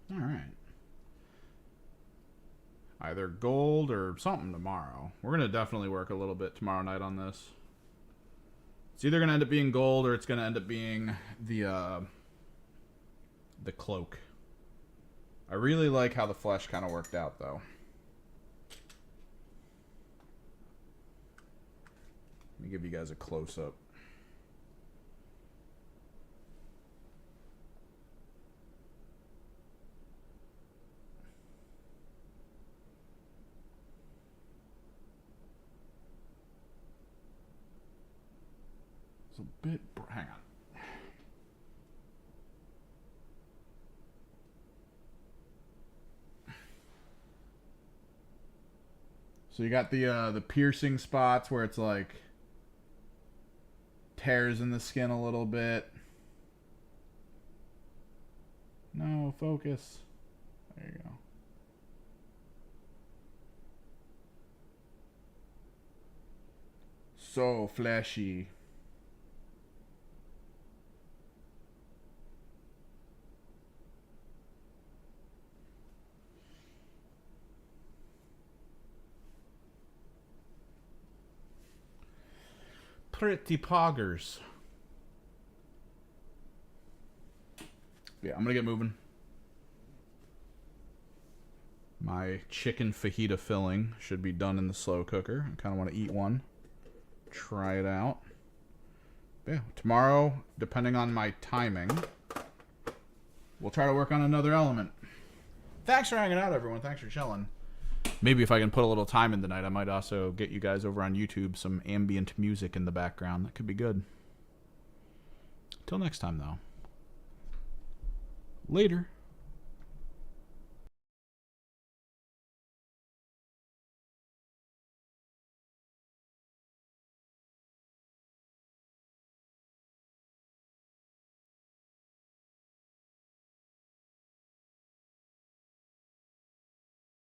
All right. Either gold or something tomorrow. We're going to definitely work a little bit tomorrow night on this. It's either going to end up being gold or it's going to end up being the cloak. I really like how the flesh kind of worked out, though. Let me give you guys a close-up. It's a bit... hang on. So you got the piercing spots where it's like tears in the skin a little bit. No, focus. There you go. So fleshy. Pretty poggers. Yeah, I'm gonna get moving. My chicken fajita filling should be done in the slow cooker. I kind of want to eat one. Try it out. Yeah, tomorrow, depending on my timing, we'll try to work on another element. Thanks for hanging out, everyone. Thanks for chilling. Maybe if I can put a little time in tonight, I might also get you guys over on YouTube some ambient music in the background. That could be good. Till next time, though. Later.